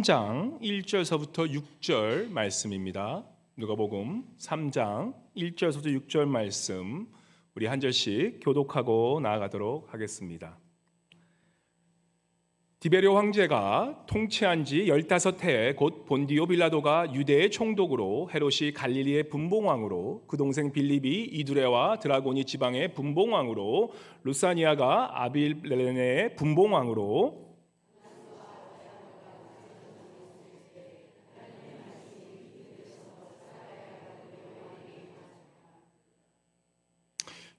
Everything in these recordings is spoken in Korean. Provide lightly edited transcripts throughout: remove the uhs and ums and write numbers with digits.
3장 1절서부터 6절 말씀입니다. 누가복음 3장 1절서부터 6절 말씀 우리 한 절씩 교독하고 나아가도록 하겠습니다. 디베레오 황제가 통치한 지 15해 곧 본디오 빌라도가 유대의 총독으로 헤롯이 갈릴리의 분봉왕으로 그 동생 빌립이 이두레와 드라고니 지방의 분봉왕으로 루사니아가 아빌레네의 분봉왕으로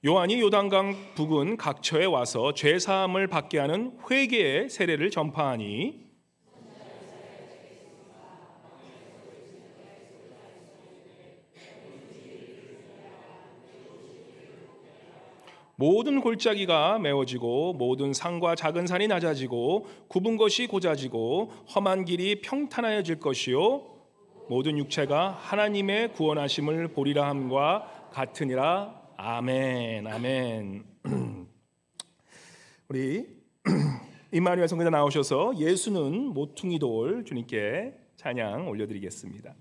요한이 요단강 부근 각처에 와서 죄사함을 받게 하는 회개의 세례를 전파하니 모든 골짜기가 메워지고 모든 산과 작은 산이 낮아지고 굽은 것이 고자지고 험한 길이 평탄하여질 것이요 모든 육체가 하나님의 구원하심을 보리라 함과 같으니라. 아멘. 아멘. 우리 임마누엘 성교사 나오셔서 예수는 모퉁이 돌 주님께 찬양 올려드리겠습니다.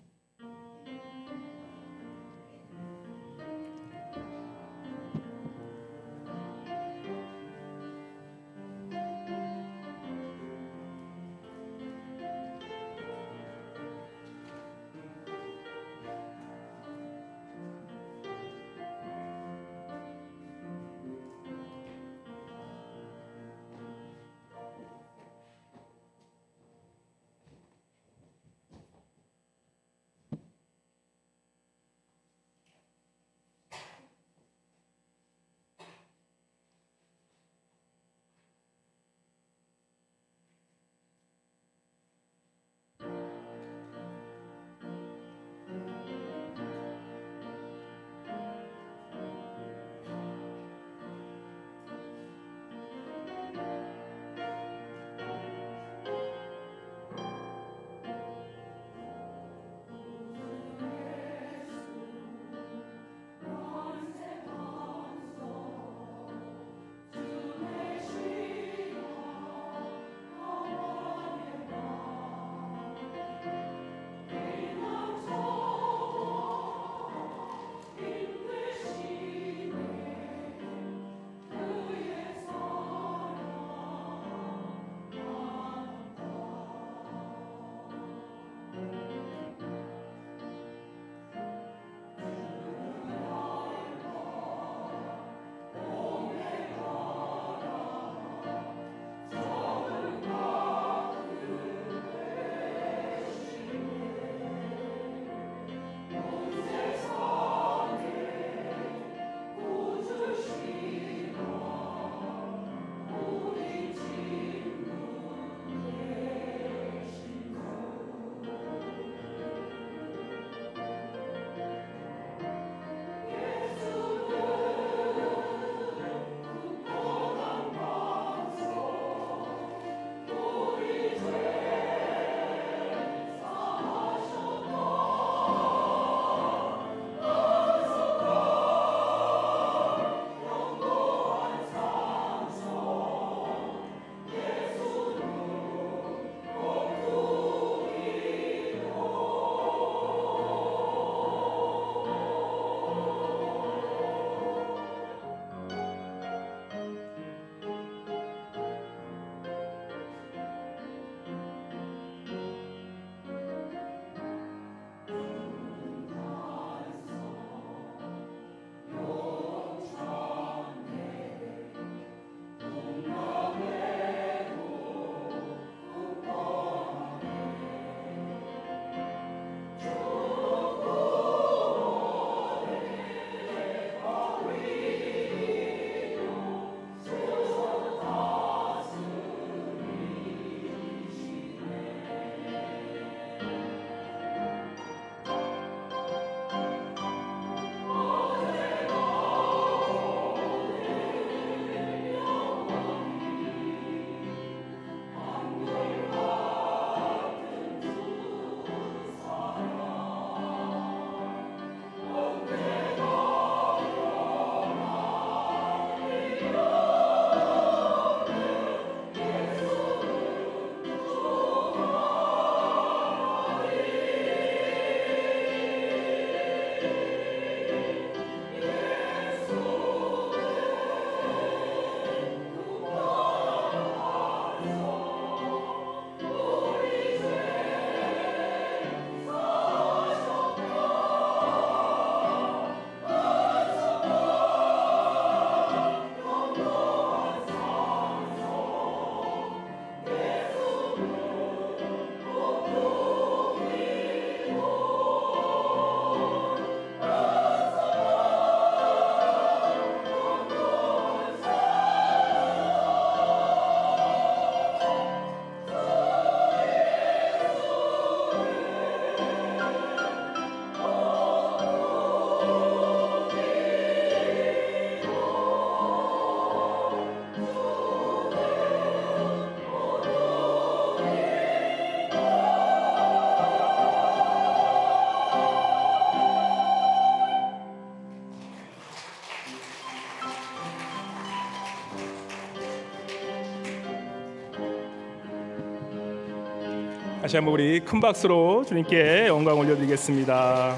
다시 한번 우리 큰 박수로 주님께 영광 올려드리겠습니다.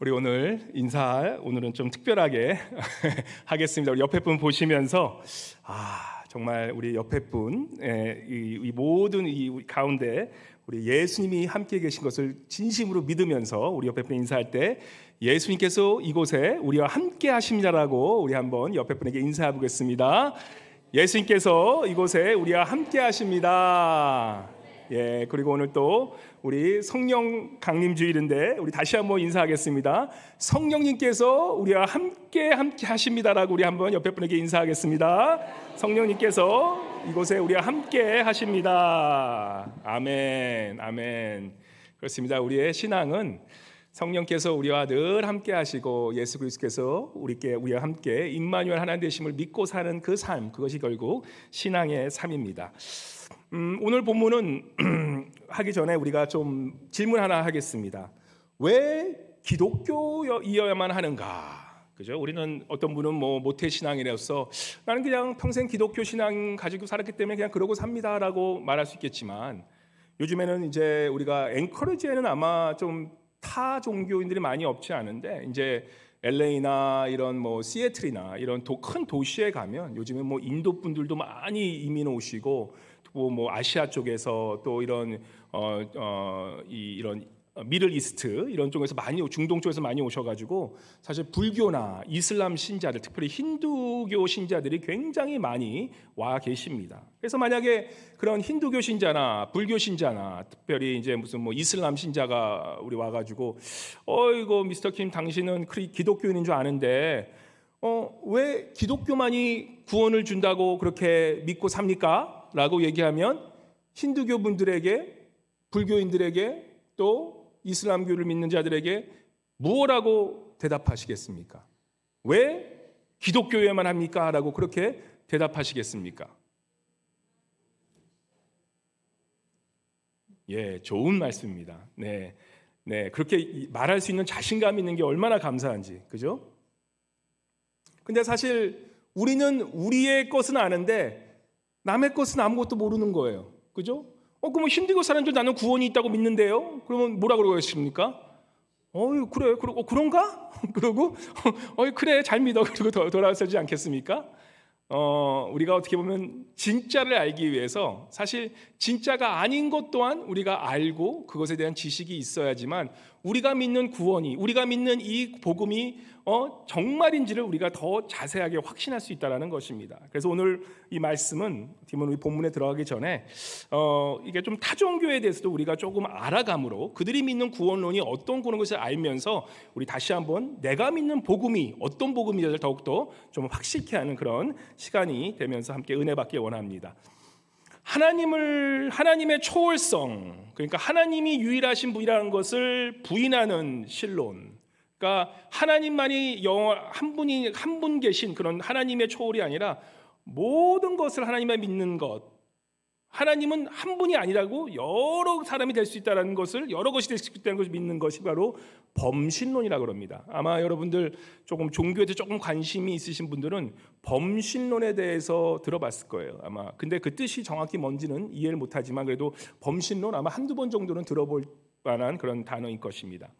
우리 오늘 오늘은 좀 특별하게 하겠습니다. 우리 옆에 분 보시면서 정말 우리 옆에 분, 이 모든 이 가운데 우리 예수님이 함께 계신 것을 진심으로 믿으면서 우리 옆에 분 인사할 때 예수님께서 이곳에 우리와 함께 하십니다라고 우리 한번 옆에 분에게 인사해 보겠습니다. 예수님께서 이곳에 우리와 함께 하십니다. 예, 그리고 오늘 또 우리 성령 강림 주일인데 우리 다시 한번 인사하겠습니다. 성령님께서 우리와 함께 하십니다라고 우리 한번 옆에 분에게 인사하겠습니다. 성령님께서 이곳에 우리와 함께 하십니다. 아멘, 아멘. 그렇습니다. 우리의 신앙은 성령께서 우리와 늘 함께 하시고 예수 그리스도께서 우리와 함께 임마누엘 하나님 되심을 믿고 사는 그 삶, 그것이 결국 신앙의 삶입니다. 오늘 본문은 하기 전에 우리가 좀 질문 하나 하겠습니다. 왜 기독교이어야만 하는가? 그죠? 우리는 어떤 분은 모태 신앙이라서 나는 그냥 평생 기독교 신앙 가지고 살았기 때문에 그냥 그러고 삽니다라고 말할 수 있겠지만 요즘에는 이제 우리가 앵커리지에는 아마 좀 타 종교인들이 많이 없지 않은데 이제 LA나 이런 시애틀이나 이런 큰 도시에 가면 요즘에 인도 분들도 많이 이민 오시고 또 아시아 쪽에서 또 이런 이런 미들 이스트 이런 쪽에서 중동 쪽에서 많이 오셔가지고 사실 불교나 이슬람 신자들, 특별히 힌두교 신자들이 굉장히 많이 와 계십니다. 그래서 만약에 그런 힌두교 신자나 불교 신자나 특별히 이제 무슨 이슬람 신자가 우리 와가지고 이거 미스터 킴 당신은 기독교인인 줄 아는데 왜 기독교만이 구원을 준다고 그렇게 믿고 삽니까? 라고 얘기하면 힌두교 분들에게, 불교인들에게, 또 이슬람교를 믿는 자들에게 무엇라고 대답하시겠습니까? 왜 기독교에만 합니까? 라고 그렇게 대답하시겠습니까? 예, 좋은 말씀입니다. 네, 그렇게 말할 수 있는 자신감 있는 게 얼마나 감사한지, 그죠? 근데 사실 우리는 우리의 것은 아는데 남의 것은 아무것도 모르는 거예요. 그죠? 그러면 힌두교 사람들 나는 구원이 있다고 믿는데요? 그러면 뭐라 그러겠습니까? 그래, 그런가? 그러고, 그래, 잘 믿어. 그리고 돌아서지 않겠습니까? 우리가 어떻게 보면 진짜를 알기 위해서 사실 진짜가 아닌 것 또한 우리가 알고 그것에 대한 지식이 있어야지만 우리가 믿는 구원이, 우리가 믿는 이 복음이 정말인지를 우리가 더 자세하게 확신할 수 있다는 것입니다. 그래서 오늘 이 말씀은 우리 본문에 들어가기 전에 이게 좀 타종교에 대해서도 우리가 조금 알아감으로 그들이 믿는 구원론이 어떤 것을 알면서 우리 다시 한번 내가 믿는 복음이 어떤 복음인지를 더욱더 좀 확실케 하는 그런 시간이 되면서 함께 은혜 받기 원합니다. 하나님의 초월성, 그러니까 하나님이 유일하신 분이라는 것을 부인하는 신론, 그러니까 하나님만이 한 분 계신 그런 하나님의 초월이 아니라 모든 것을 하나님만 믿는 것, 하나님은 한 분이 아니라고 여러 사람이 될 수 있다는 것을, 여러 것이 될 수 있다는 것을 믿는 것이 바로 범신론이라고 합니다. 아마 여러분들 조금 종교에 대해 조금 관심이 있으신 분들은 범신론에 대해서 들어봤을 거예요. 아마 근데 그 뜻이 정확히 뭔지는 이해를 못하지만 그래도 범신론 아마 한두 번 정도는 들어볼 만한 그런 단어인 것입니다.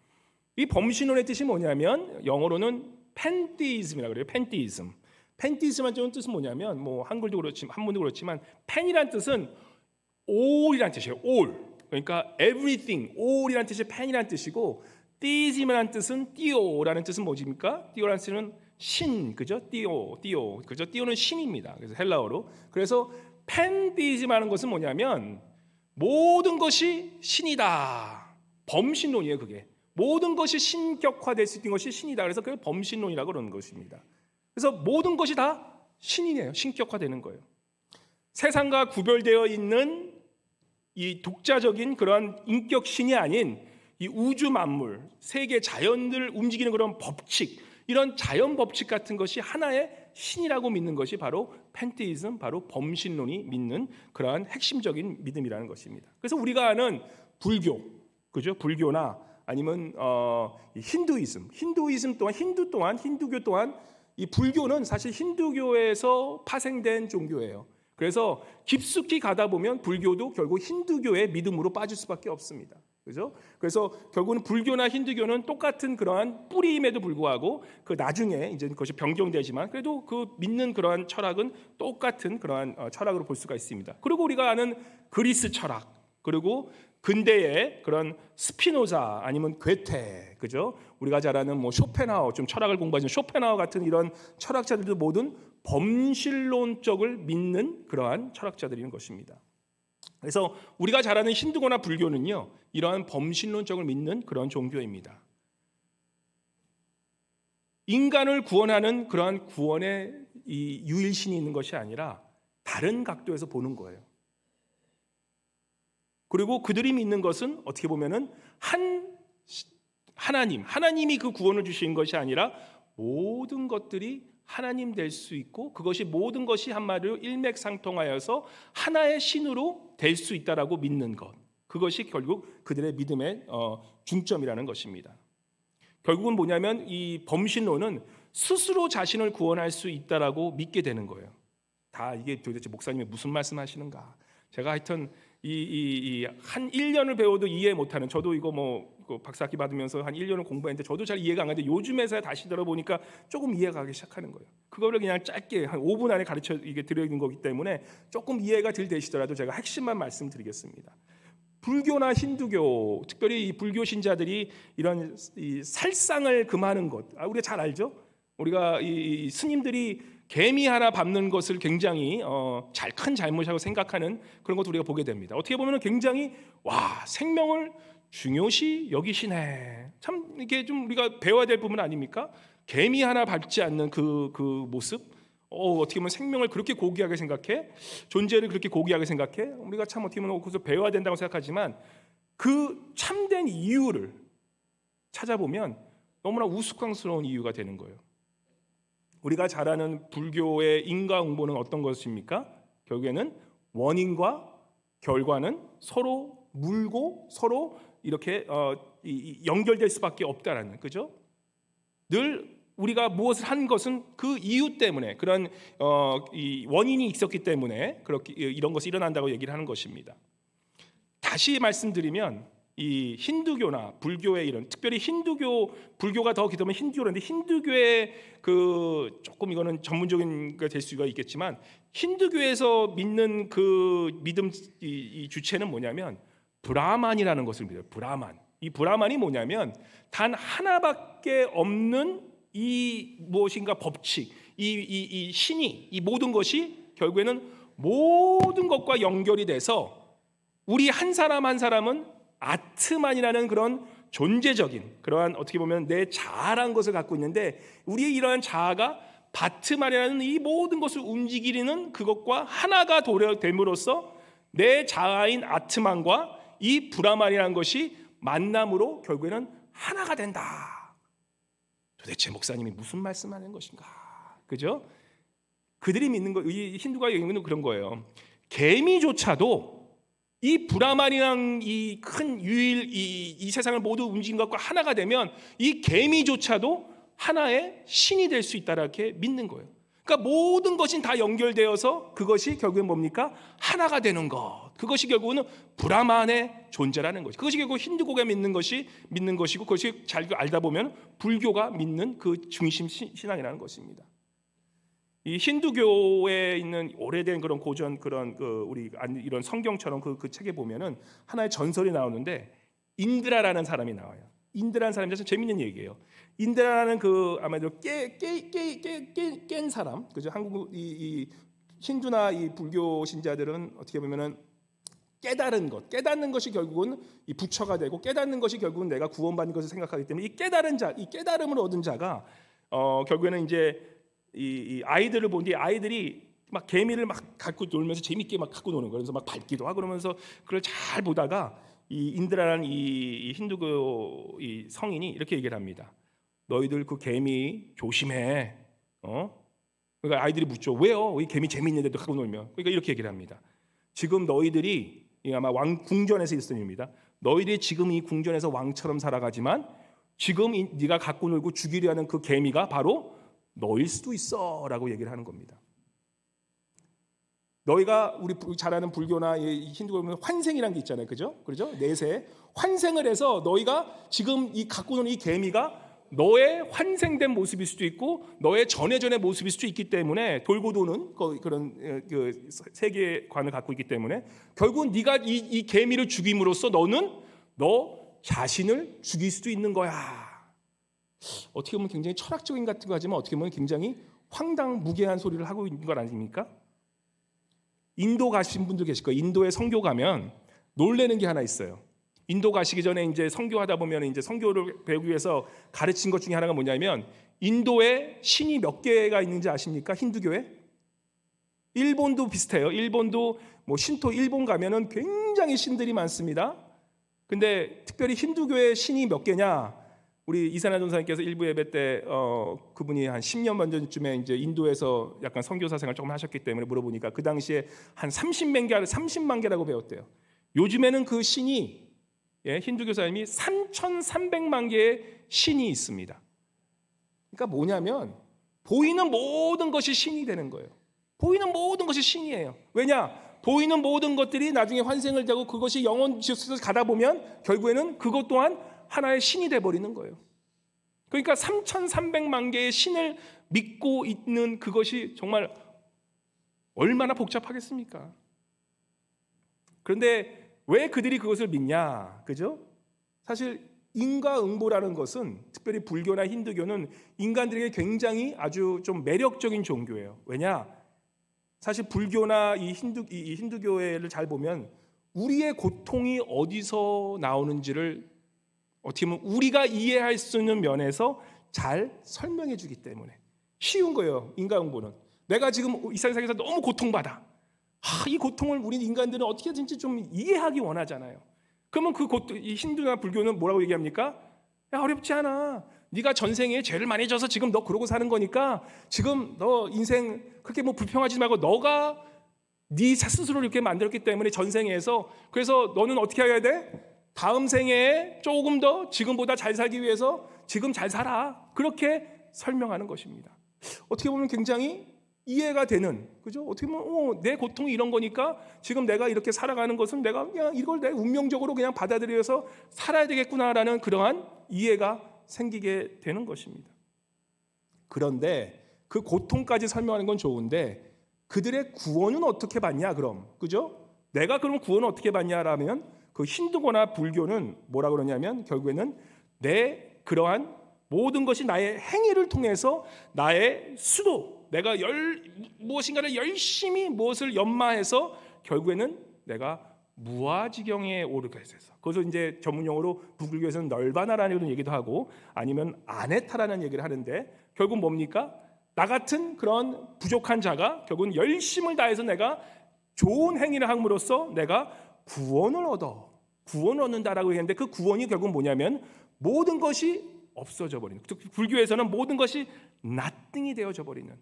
이 범신론의 뜻이 뭐냐면 영어로는 팬티이즘이라고 그래요. 팬티이즘. 팬티이즘의 뜻은 뭐냐면 한글도 그렇지만 한문도 그렇지만 팬이란 뜻은 all이란 뜻이에요. all. 그러니까 everything, all이란 뜻이 팬이란 뜻이고 theism이란 뜻은 띠오라는 뜻은 뭐입니까? 띠오라는 뜻은 신, 그죠? 띠오, 그죠? 띠오는 신입니다. 그래서 헬라어로. 그래서 팬티이즘하는 것은 뭐냐면 모든 것이 신이다. 범신론이에요, 그게. 모든 것이 신격화될 수 있는 것이 신이다. 그래서 그걸 범신론이라고 그러는 것입니다. 그래서 모든 것이 다 신이네요. 신격화되는 거예요. 세상과 구별되어 있는 이 독자적인 그러한 인격 신이 아닌 이 우주 만물, 세계 자연을 움직이는 그런 법칙, 이런 자연 법칙 같은 것이 하나의 신이라고 믿는 것이 바로 팬테이즘, 바로 범신론이 믿는 그러한 핵심적인 믿음이라는 것입니다. 그래서 우리가 아는 불교, 그죠? 불교나 아니면 힌두이즘 또한 힌두교 또한 이 불교는 사실 힌두교에서 파생된 종교예요. 그래서 깊숙이 가다 보면 불교도 결국 힌두교의 믿음으로 빠질 수밖에 없습니다. 그죠? 그래서 결국은 불교나 힌두교는 똑같은 그러한 뿌리임에도 불구하고 그 나중에 이제 그것이 변경되지만 그래도 그 믿는 그러한 철학은 똑같은 그러한 철학으로 볼 수가 있습니다. 그리고 우리가 아는 그리스 철학, 그리고 근대의 그런 스피노자 아니면 괴테, 그죠? 우리가 잘 아는 뭐 쇼펜하우, 좀 철학을 공부하시는 쇼펜하우 같은 이런 철학자들도 모든 범신론적을 믿는 그러한 철학자들인 것입니다. 그래서 우리가 잘 아는 힌두교나 불교는요, 이러한 범신론적을 믿는 그런 종교입니다. 인간을 구원하는 그러한 구원의 이 유일신이 있는 것이 아니라 다른 각도에서 보는 거예요. 그리고 그들이 믿는 것은 어떻게 보면은 하나님이 그 구원을 주신 것이 아니라 모든 것들이 하나님 될 수 있고 그것이 모든 것이 한마디로 일맥상통하여서 하나의 신으로 될 수 있다라고 믿는 것. 그것이 결국 그들의 믿음의 중점이라는 것입니다. 결국은 뭐냐면 이 범신론은 스스로 자신을 구원할 수 있다라고 믿게 되는 거예요. 다 이게 도대체 목사님이 무슨 말씀하시는가? 제가 하여튼 한 1년을 배워도 이해 못하는, 저도 이거 박사학위 받으면서 한 1년을 공부했는데 저도 잘 이해가 안 가는데 요즘에서야 다시 들어보니까 조금 이해가 가기 시작하는 거예요. 그거를 그냥 짧게 한 5분 안에 가르쳐 이게 드리는 거기 때문에 조금 이해가 덜 되시더라도 제가 핵심만 말씀드리겠습니다. 불교나 힌두교, 특별히 이 불교 신자들이 이런 이 살상을 금하는 것, 우리가 잘 알죠? 우리가 이 스님들이 개미 하나 밟는 것을 굉장히 큰 잘못이라고 생각하는 그런 것도 우리가 보게 됩니다. 어떻게 보면 굉장히 생명을 중요시 여기시네. 참 이게 좀 우리가 배워야 될 부분 아닙니까? 개미 하나 밟지 않는 그 모습. 어떻게 보면 생명을 그렇게 고귀하게 생각해? 존재를 그렇게 고귀하게 생각해? 우리가 참 어떻게 보면 거기서 배워야 된다고 생각하지만 그 참된 이유를 찾아보면 너무나 우스꽝스러운 이유가 되는 거예요. 우리가 잘 아는 불교의 인과응보는 어떤 것입니까? 결국에는 원인과 결과는 서로 물고 서로 이렇게 연결될 수밖에 없다라는, 그죠? 늘 우리가 무엇을 한 것은 그 이유 때문에, 그런 이 원인이 있었기 때문에 그렇게 이런 것이 일어난다고 얘기를 하는 것입니다. 다시 말씀드리면 이 힌두교나 불교의 이런, 특별히 힌두교, 불교가 더 기도면 힌두교인데 힌두교의 그 조금 이거는 전문적인 게 될 수가 있겠지만 힌두교에서 믿는 그 믿음 이 주체는 뭐냐면 브라만이라는 것을 믿어요. 브라만. 이 브라만이 뭐냐면 단 하나밖에 없는 이 무엇인가 법칙, 이 신이, 이 모든 것이 결국에는 모든 것과 연결이 돼서 우리 한 사람 한 사람은 아트만이라는 그런 존재적인 그러한 어떻게 보면 내 자아란 것을 갖고 있는데 우리의 이러한 자아가 바트만이라는 이 모든 것을 움직이는 그것과 하나가 됨으로써 내 자아인 아트만과 이 브라만이라는 것이 만남으로 결국에는 하나가 된다. 도대체 목사님이 무슨 말씀하는 것인가? 그죠? 그들이 믿는 거, 이 힌두가 얘기하는 그런 거예요. 개미조차도 이 브라만이랑 이 큰 유일 이 세상을 모두 움직인 것과 하나가 되면 이 개미조차도 하나의 신이 될 수 있다라고 믿는 거예요. 그러니까 모든 것이 다 연결되어서 그것이 결국엔 뭡니까? 하나가 되는 것. 그것이 결국은 브라만의 존재라는 것이. 그것이 결국 힌두교가 믿는 것이고 그것이 잘 알다 보면 불교가 믿는 그 중심 신앙이라는 것입니다. 이 힌두교에 있는 오래된 그런 고전 그런 우리 이런 성경처럼 그 책에 보면은 하나의 전설이 나오는데 인드라라는 사람이 나와요. 인드라는 사람이 참 재밌는 얘기예요. 인드라라는 그 아마도 깬 사람, 그죠? 한국 이 힌두나 이 불교 신자들은 어떻게 보면은 깨닫는 것이 결국은 이 부처가 되고 깨닫는 것이 결국은 내가 구원받는 것을 생각하기 때문에 이 깨달음을 얻은 자가 결국에는 이제 이 아이들을 본 뒤에 아이들이 막 개미를 막 갖고 놀면서 재밌게 막 갖고 노는 거예요. 그래서 막 밟기도 하고 그러면서 그걸 잘 보다가 이 인드라라는 이 힌두교 이 성인이 이렇게 얘기를 합니다. 너희들 그 개미 조심해. 그러니까 아이들이 묻죠. 왜요? 이 개미 재미있는데 또 갖고 놀면. 그러니까 이렇게 얘기를 합니다. 지금 너희들이 아마 궁전에서 있었던 일입니다. 너희들이 지금 이 궁전에서 왕처럼 살아가지만 지금 네가 갖고 놀고 죽이려 하는 그 개미가 바로 너일 수도 있어라고 얘기를 하는 겁니다. 너희가 우리 잘 아는 불교나 힌두교 보면 환생이라는 게 있잖아요. 그죠? 내세 환생을 해서 너희가 지금 이 갖고 노는 이 개미가 너의 환생된 모습일 수도 있고 너의 전의 모습일 수도 있기 때문에 돌고 도는 그런 그 세계관을 갖고 있기 때문에 결국은 네가 이 개미를 죽임으로써 너는 너 자신을 죽일 수도 있는 거야. 어떻게 보면 굉장히 철학적인 같은 거 하지만 어떻게 보면 굉장히 황당무계한 소리를 하고 있는 것 아닙니까? 인도 가신 분들 계실 거예요. 인도에 선교 가면 놀라는 게 하나 있어요. 인도 가시기 전에 이제 선교하다 보면 이제 선교를 배우기 위해서 가르친 것 중에 하나가 뭐냐면 인도에 신이 몇 개가 있는지 아십니까? 힌두교에? 일본도 비슷해요. 일본도 뭐 신토 일본 가면은 굉장히 신들이 많습니다. 근데 특별히 힌두교의 신이 몇 개냐? 우리 이산화 전사님께서 일부 예배 때 그분이 한 10년 전쯤에 이제 인도에서 약간 선교사 생활 조금 하셨기 때문에 물어보니까 그 당시에 한 30만 개라고 배웠대요. 요즘에는 그 신이 힌두교사님이 3,300만 개의 신이 있습니다. 그러니까 뭐냐면 보이는 모든 것이 신이 되는 거예요. 보이는 모든 것이 신이에요. 왜냐? 보이는 모든 것들이 나중에 환생을 되고 그것이 영원 지속해서 가다 보면 결국에는 그것 또한 하나의 신이 돼버리는 거예요. 그러니까 3,300만 개의 신을 믿고 있는 그것이 정말 얼마나 복잡하겠습니까? 그런데 왜 그들이 그것을 믿냐? 그죠? 사실 인과응보라는 것은 특별히 불교나 힌두교는 인간들에게 굉장히 아주 좀 매력적인 종교예요. 왜냐? 사실 불교나 이 힌두교를 잘 보면 우리의 고통이 어디서 나오는지를 어떻게 보면 우리가 이해할 수 있는 면에서 잘 설명해 주기 때문에 쉬운 거예요. 인과응보는. 내가 지금 이 세상에서 너무 고통받아. 이 고통을 우리 인간들은 어떻게든지 좀 이해하기 원하잖아요. 그러면 그 고통, 이 힌두나 불교는 뭐라고 얘기합니까? 야, 어렵지 않아. 네가 전생에 죄를 많이 져서 지금 너 그러고 사는 거니까 지금 너 인생 그렇게 뭐 불평하지 말고 너가 네 스스로를 이렇게 만들었기 때문에 전생에서 그래서 너는 어떻게 해야 돼? 다음 생에 조금 더 지금보다 잘 살기 위해서 지금 잘 살아. 그렇게 설명하는 것입니다. 어떻게 보면 굉장히 이해가 되는, 그죠? 어떻게 보면 내 고통이 이런 거니까 지금 내가 이렇게 살아가는 것은 내가 그냥 이걸 내 운명적으로 그냥 받아들여서 살아야 되겠구나라는 그러한 이해가 생기게 되는 것입니다. 그런데 그 고통까지 설명하는 건 좋은데 그들의 구원은 어떻게 받냐 그럼, 그죠? 내가 그럼 구원을 어떻게 받냐라면 그 힌두교나 불교는 뭐라 그러냐면 결국에는 내 그러한 모든 것이 나의 행위를 통해서 나의 수도 내가 무엇인가를 열심히 무엇을 연마해서 결국에는 내가 무아지경에 오르게 해서 그것을 이제 전문용어로 불교에서는 널바나라는 얘기도 하고 아니면 아네타라는 얘기를 하는데 결국 뭡니까? 나 같은 그런 부족한 자가 결국은 열심을 다해서 내가 좋은 행위를 함으로써 내가 구원을 얻는다라고 얘기하는데 그 구원이 결국 뭐냐면 모든 것이 없어져 버리는, 불교에서는 모든 것이 nothing이 되어져 버리는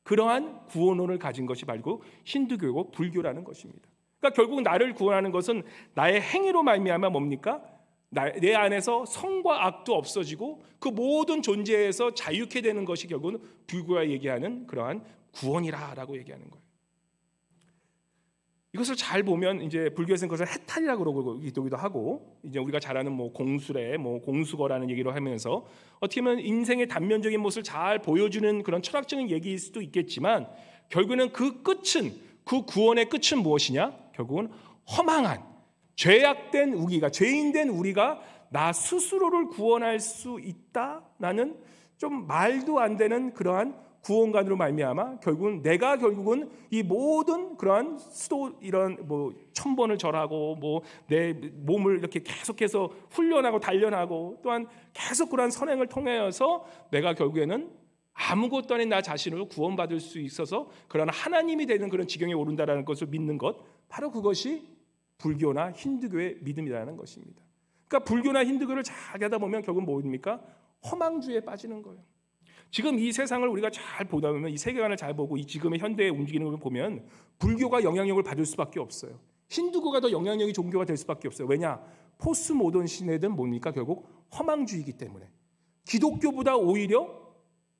그러한 구원론을 가진 것이 바로 힌두교고 불교라는 것입니다. 그러니까 결국 나를 구원하는 것은 나의 행위로 말미암아 뭡니까? 내 안에서 성과 악도 없어지고 그 모든 존재에서 자유케 되는 것이 결국은 불교가 얘기하는 그러한 구원이라고 얘기하는 거예요. 이것을 잘 보면 이제 불교에서는 그것을 해탈이라고 그러기도 하고 이제 우리가 잘 아는 뭐 공수래, 뭐 공수거라는 얘기로 하면서 어떻게 보면 인생의 단면적인 모습을 잘 보여주는 그런 철학적인 얘기일 수도 있겠지만 결국에는 그 끝은 그 구원의 끝은 무엇이냐? 결국은 허망한 죄악된 우리가 죄인된 우리가 나 스스로를 구원할 수 있다라는 좀 말도 안 되는 그러한 구원관으로 말미암아 결국은 내가 결국은 이 모든 그러한 수도 이런 뭐 1000번을 절하고 뭐 내 몸을 이렇게 계속해서 훈련하고 단련하고 또한 계속 그러한 선행을 통하여서 내가 결국에는 아무것도 아닌 나 자신을 구원받을 수 있어서 그러한 하나님이 되는 그런 지경에 오른다라는 것을 믿는 것 바로 그것이 불교나 힌두교의 믿음이라는 것입니다. 그러니까 불교나 힌두교를 잘 하다 보면 결국은 뭡니까? 허망주의에 빠지는 거예요. 지금 이 세상을 우리가 잘 보다 보면, 이 세계관을 잘 보고 이 지금의 현대에 움직이는 걸 보면 불교가 영향력을 받을 수밖에 없어요. 힌두교가 더 영향력이 종교가 될 수밖에 없어요. 왜냐? 포스트 모던 시대든 뭡니까? 결국 허망주의이기 때문에. 기독교보다 오히려,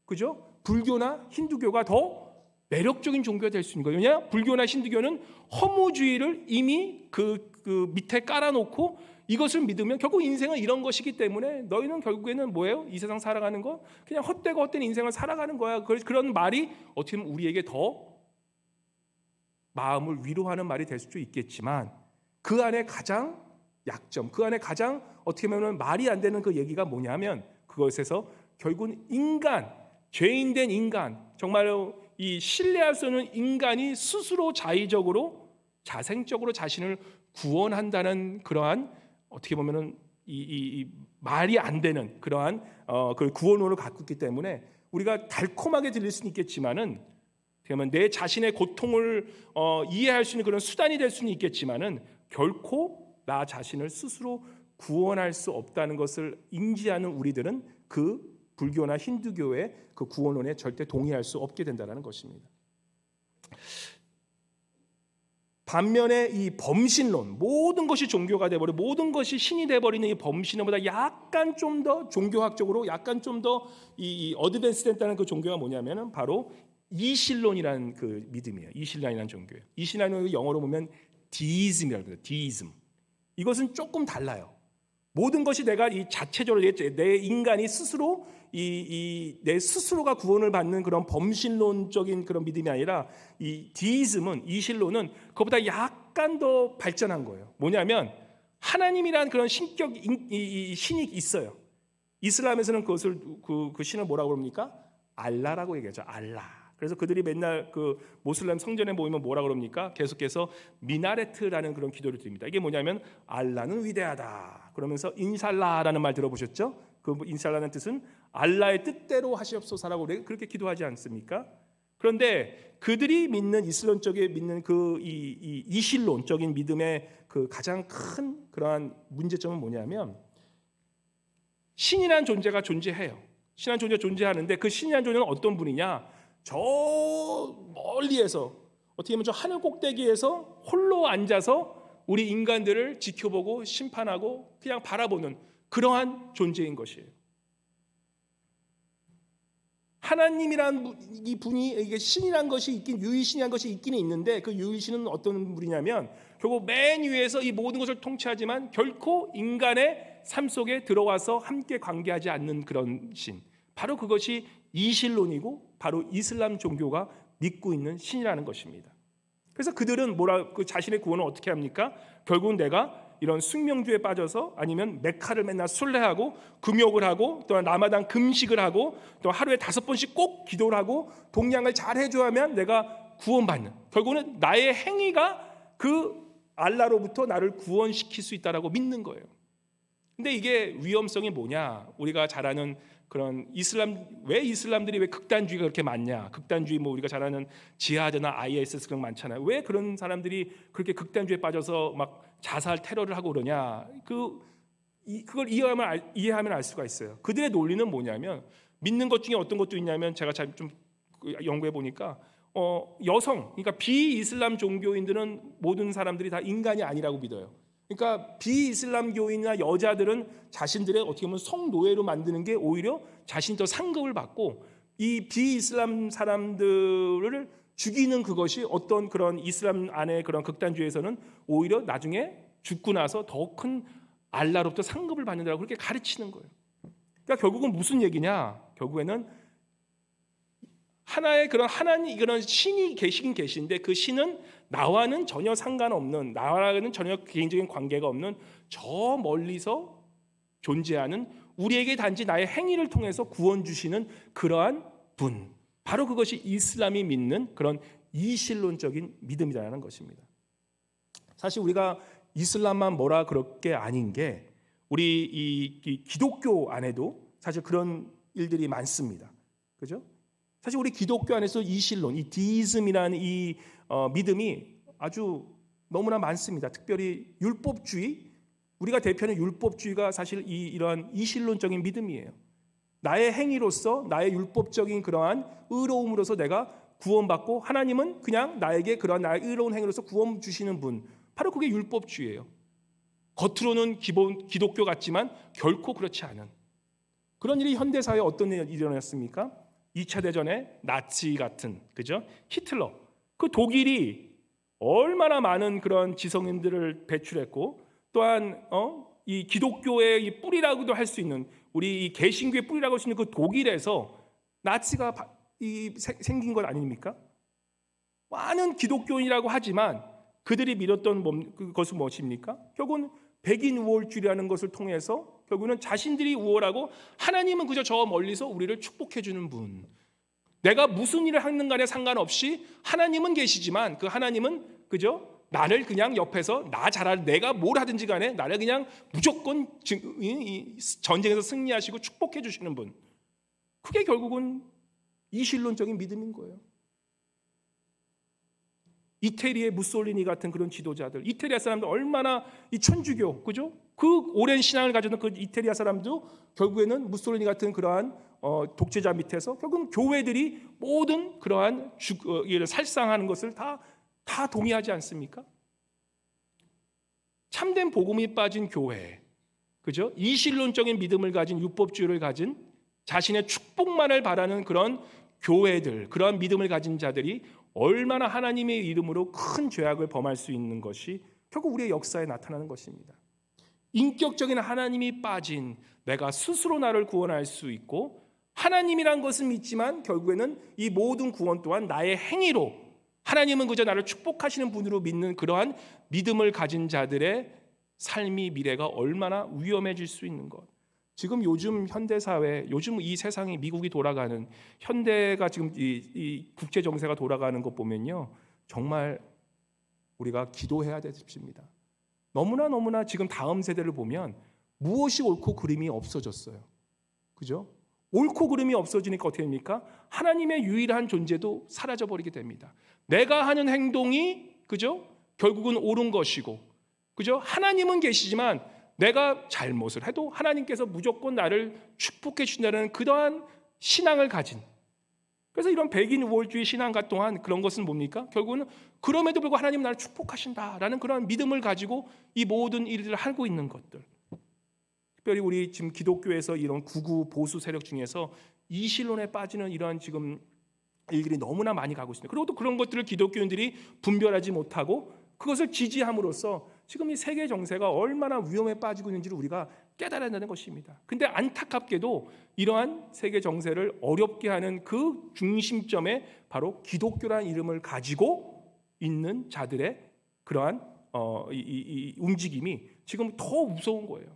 그죠? 불교나 힌두교가 더 매력적인 종교가 될 수 있는 거예요. 왜냐? 불교나 힌두교는 허무주의를 이미 그 밑에 깔아놓고 이것을 믿으면 결국 인생은 이런 것이기 때문에 너희는 결국에는 뭐예요? 이 세상 살아가는 거 그냥 헛되고 헛된 인생을 살아가는 거야. 그런 말이 어떻게 보면 우리에게 더 마음을 위로하는 말이 될 수도 있겠지만, 그 안에 가장 약점, 그 안에 가장 어떻게 보면 말이 안 되는 그 얘기가 뭐냐면, 그것에서 결국은 인간, 죄인된 인간, 정말로 이 신뢰할 수 없는 인간이 스스로 자의적으로 자생적으로 자신을 구원한다는 그러한 어떻게 보면은 이 말이 안 되는 그러한 그 구원론을 갖고 있기 때문에 우리가 달콤하게 들릴 수는 있겠지만은, 그러면 내 자신의 고통을 이해할 수 있는 그런 수단이 될 수는 있겠지만은 결코 나 자신을 스스로 구원할 수 없다는 것을 인지하는 우리들은 그 불교나 힌두교의 그 구원론에 절대 동의할 수 없게 된다는 것입니다. 반면에 이 범신론, 모든 것이 종교가 돼버리고 모든 것이 신이 돼버리는 이 범신론보다 약간 좀 더 종교학적으로 약간 좀 더 이 어드밴스 됐다는 그 종교가 뭐냐면은 바로 이신론이라는 그 믿음이에요. 이신론이라는 종교예요. 이신론을 영어로 보면 디이즘이라고 해요. 디이즘. 이것은 조금 달라요. 모든 것이 내가 이 자체적으로 내 인간이 스스로 내 스스로가 구원을 받는 그런 범신론적인 그런 믿음이 아니라, 이 디이즘은, 이신론은 그것보다 약간 더 발전한 거예요. 뭐냐면 하나님이라는 그런 신격 신이 있어요. 이슬람에서는 그것을 그 신을 뭐라고 그럽니까? 알라라고 얘기하죠. 알라. 그래서 그들이 맨날 그 모슬렘 성전에 모이면 뭐라고 그럽니까? 계속해서 미나레트라는 그런 기도를 드립니다. 이게 뭐냐면 알라는 위대하다 그러면서 인샬라라는 말 들어보셨죠? 그 인샬라는 뜻은 알라의 뜻대로 하시옵소서라고 그렇게 기도하지 않습니까? 그런데 그들이 믿는 이슬람 쪽에 믿는 그 이신론적인 믿음의 그 가장 큰 그러한 문제점은 뭐냐면, 신이라는 존재가 존재해요. 신이라는 존재가 존재하는데 그 신이라는 존재는 어떤 분이냐? 저 멀리에서, 어떻게 보면 저 하늘 꼭대기에서 홀로 앉아서 우리 인간들을 지켜보고 심판하고 그냥 바라보는 그러한 존재인 것이에요. 하나님이란 이 분이, 이게 신이란 것이 있긴, 유일신이란 것이 있기는 있는데, 그 유일신은 어떤 분이냐면 결국 맨 위에서 이 모든 것을 통치하지만 결코 인간의 삶 속에 들어와서 함께 관계하지 않는 그런 신, 바로 그것이 이신론이고 바로 이슬람 종교가 믿고 있는 신이라는 것입니다. 그래서 그들은 그 자신의 구원을 어떻게 합니까? 결국은 내가 이런 숙명주에 빠져서, 아니면 메카를 맨날 순례하고 금욕을 하고 또 라마단 금식을 하고 또 하루에 5번씩 꼭 기도를 하고 동양을 잘 해줘야만 내가 구원받는, 결국은 나의 행위가 그 알라로부터 나를 구원시킬 수 있다라고 믿는 거예요. 근데 이게 위험성이 뭐냐? 우리가 잘 아는 그런 왜 이슬람들이 왜 극단주의가 그렇게 많냐? 극단주의, 뭐 우리가 잘 아는 지하드나 IS 그런 많잖아요. 왜 그런 사람들이 그렇게 극단주의에 빠져서 막 자살 테러를 하고 그러냐? 그걸 이해하면 알 수가 있어요. 그들의 논리는 뭐냐면, 믿는 것 중에 어떤 것도 있냐면, 제가 좀 연구해 보니까 여성, 그러니까 비이슬람 종교인들은 모든 사람들이 다 인간이 아니라고 믿어요. 그러니까 비이슬람교인이나 여자들은 자신들의 어떻게 보면 성노예로 만드는 게 오히려 자신이 더 상급을 받고, 이 비이슬람 사람들을 죽이는 그것이 어떤 그런 이슬람 안의 그런 극단주의에서는 오히려 나중에 죽고 나서 더 큰 알라로부터 상급을 받는다고 그렇게 가르치는 거예요. 그러니까 결국은 무슨 얘기냐? 결국에는 하나의 그런 하나님, 그런 신이 계시긴 계신데 그 신은 나와는 전혀 상관없는, 나와는 전혀 개인적인 관계가 없는 저 멀리서 존재하는, 우리에게 단지 나의 행위를 통해서 구원 주시는 그러한 분, 바로 그것이 이슬람이 믿는 그런 이신론적인 믿음이라는 것입니다. 사실 우리가 이슬람만 뭐라 그럴 게 아닌 게, 우리 이 기독교 안에도 사실 그런 일들이 많습니다. 그죠? 사실 우리 기독교 안에서 이신론, 이 디이즘이라는 이 믿음이 아주 너무나 많습니다. 특별히 율법주의, 우리가 대표하는 율법주의가 사실 이러한 이신론적인 믿음이에요. 나의 행위로서 나의 율법적인 그러한 의로움으로서 내가 구원받고 하나님은 그냥 나에게 그러한 나의 의로운 행위로서 구원 주시는 분, 바로 그게 율법주의예요. 겉으로는 기본 기독교 같지만 결코 그렇지 않은 그런 일이 현대사회에 어떤 일이 일어났습니까? 2차 대전에 나치 같은, 그죠? 히틀러, 그 독일이 얼마나 많은 그런 지성인들을 배출했고, 또한 이 기독교의 이 뿌리라고도 할 수 있는, 우리 이 개신교의 뿌리라고 할 수 있는 그 독일에서 나치가 생긴 것 아닙니까? 많은 기독교인이라고 하지만 그들이 믿었던 그것은 무엇입니까? 결국은 백인 우월주의라는 것을 통해서 결국은 자신들이 우월하고 하나님은 그저 저 멀리서 우리를 축복해 주는 분, 내가 무슨 일을 하는 간에 상관없이 하나님은 계시지만 그 하나님은 그저 나를 그냥 옆에서 나 잘할, 내가 뭘 하든지 간에 나를 그냥 무조건 전쟁에서 승리하시고 축복해 주시는 분, 그게 결국은 이신론적인 믿음인 거예요. 이태리의 무솔리니 같은 그런 지도자들, 이태리아 사람들 얼마나 이 천주교, 그죠? 그 오랜 신앙을 가졌던 그 이태리아 사람도 결국에는 무솔리니 같은 그러한 독재자 밑에서 결국은 교회들이 모든 그러한 살상하는 것을 다 동의하지 않습니까? 참된 복음이 빠진 교회, 그죠? 이신론적인 믿음을 가진, 율법주의를 가진, 자신의 축복만을 바라는 그런 교회들, 그러한 믿음을 가진 자들이 얼마나 하나님의 이름으로 큰 죄악을 범할 수 있는 것이 결국 우리의 역사에 나타나는 것입니다. 인격적인 하나님이 빠진, 내가 스스로 나를 구원할 수 있고, 하나님이란 것은 믿지만 결국에는 이 모든 구원 또한 나의 행위로, 하나님은 그저 나를 축복하시는 분으로 믿는 그러한 믿음을 가진 자들의 삶이, 미래가 얼마나 위험해질 수 있는 것. 지금 요즘 현대사회, 요즘 이 세상이, 미국이 돌아가는, 현대가 지금 이 국제 정세가 돌아가는 것 보면요, 정말 우리가 기도해야 되십니다. 너무나 지금 다음 세대를 보면 무엇이 옳고 그름이 없어졌어요. 그죠? 옳고 그름이 없어지니까 어떻게 됩니까? 하나님의 유일한 존재도 사라져 버리게 됩니다. 내가 하는 행동이, 그죠? 결국은 옳은 것이고, 그죠? 하나님은 계시지만 내가 잘못을 해도 하나님께서 무조건 나를 축복해 주신다는 그러한 신앙을 가진, 그래서 이런 백인 우월주의 신앙과 또한 그런 것은 뭡니까? 결국은 그럼에도 불구하고 하나님 나를 축복하신다라는 그런 믿음을 가지고 이 모든 일들을 하고 있는 것들. 특별히 우리 지금 기독교에서 이런 구구 보수 세력 중에서 이신론에 빠지는 이러한 지금 일들이 너무나 많이 가고 있습니다. 그리고 또 그런 것들을 기독교인들이 분별하지 못하고 그것을 지지함으로써 지금 이 세계 정세가 얼마나 위험에 빠지고 있는지를 우리가 깨달아야 하는 것입니다. 근데 안타깝게도 이러한 세계 정세를 어렵게 하는 그 중심점에 바로 기독교라는 이름을 가지고 있는 자들의 그러한 이 움직임이 지금 더 무서운 거예요.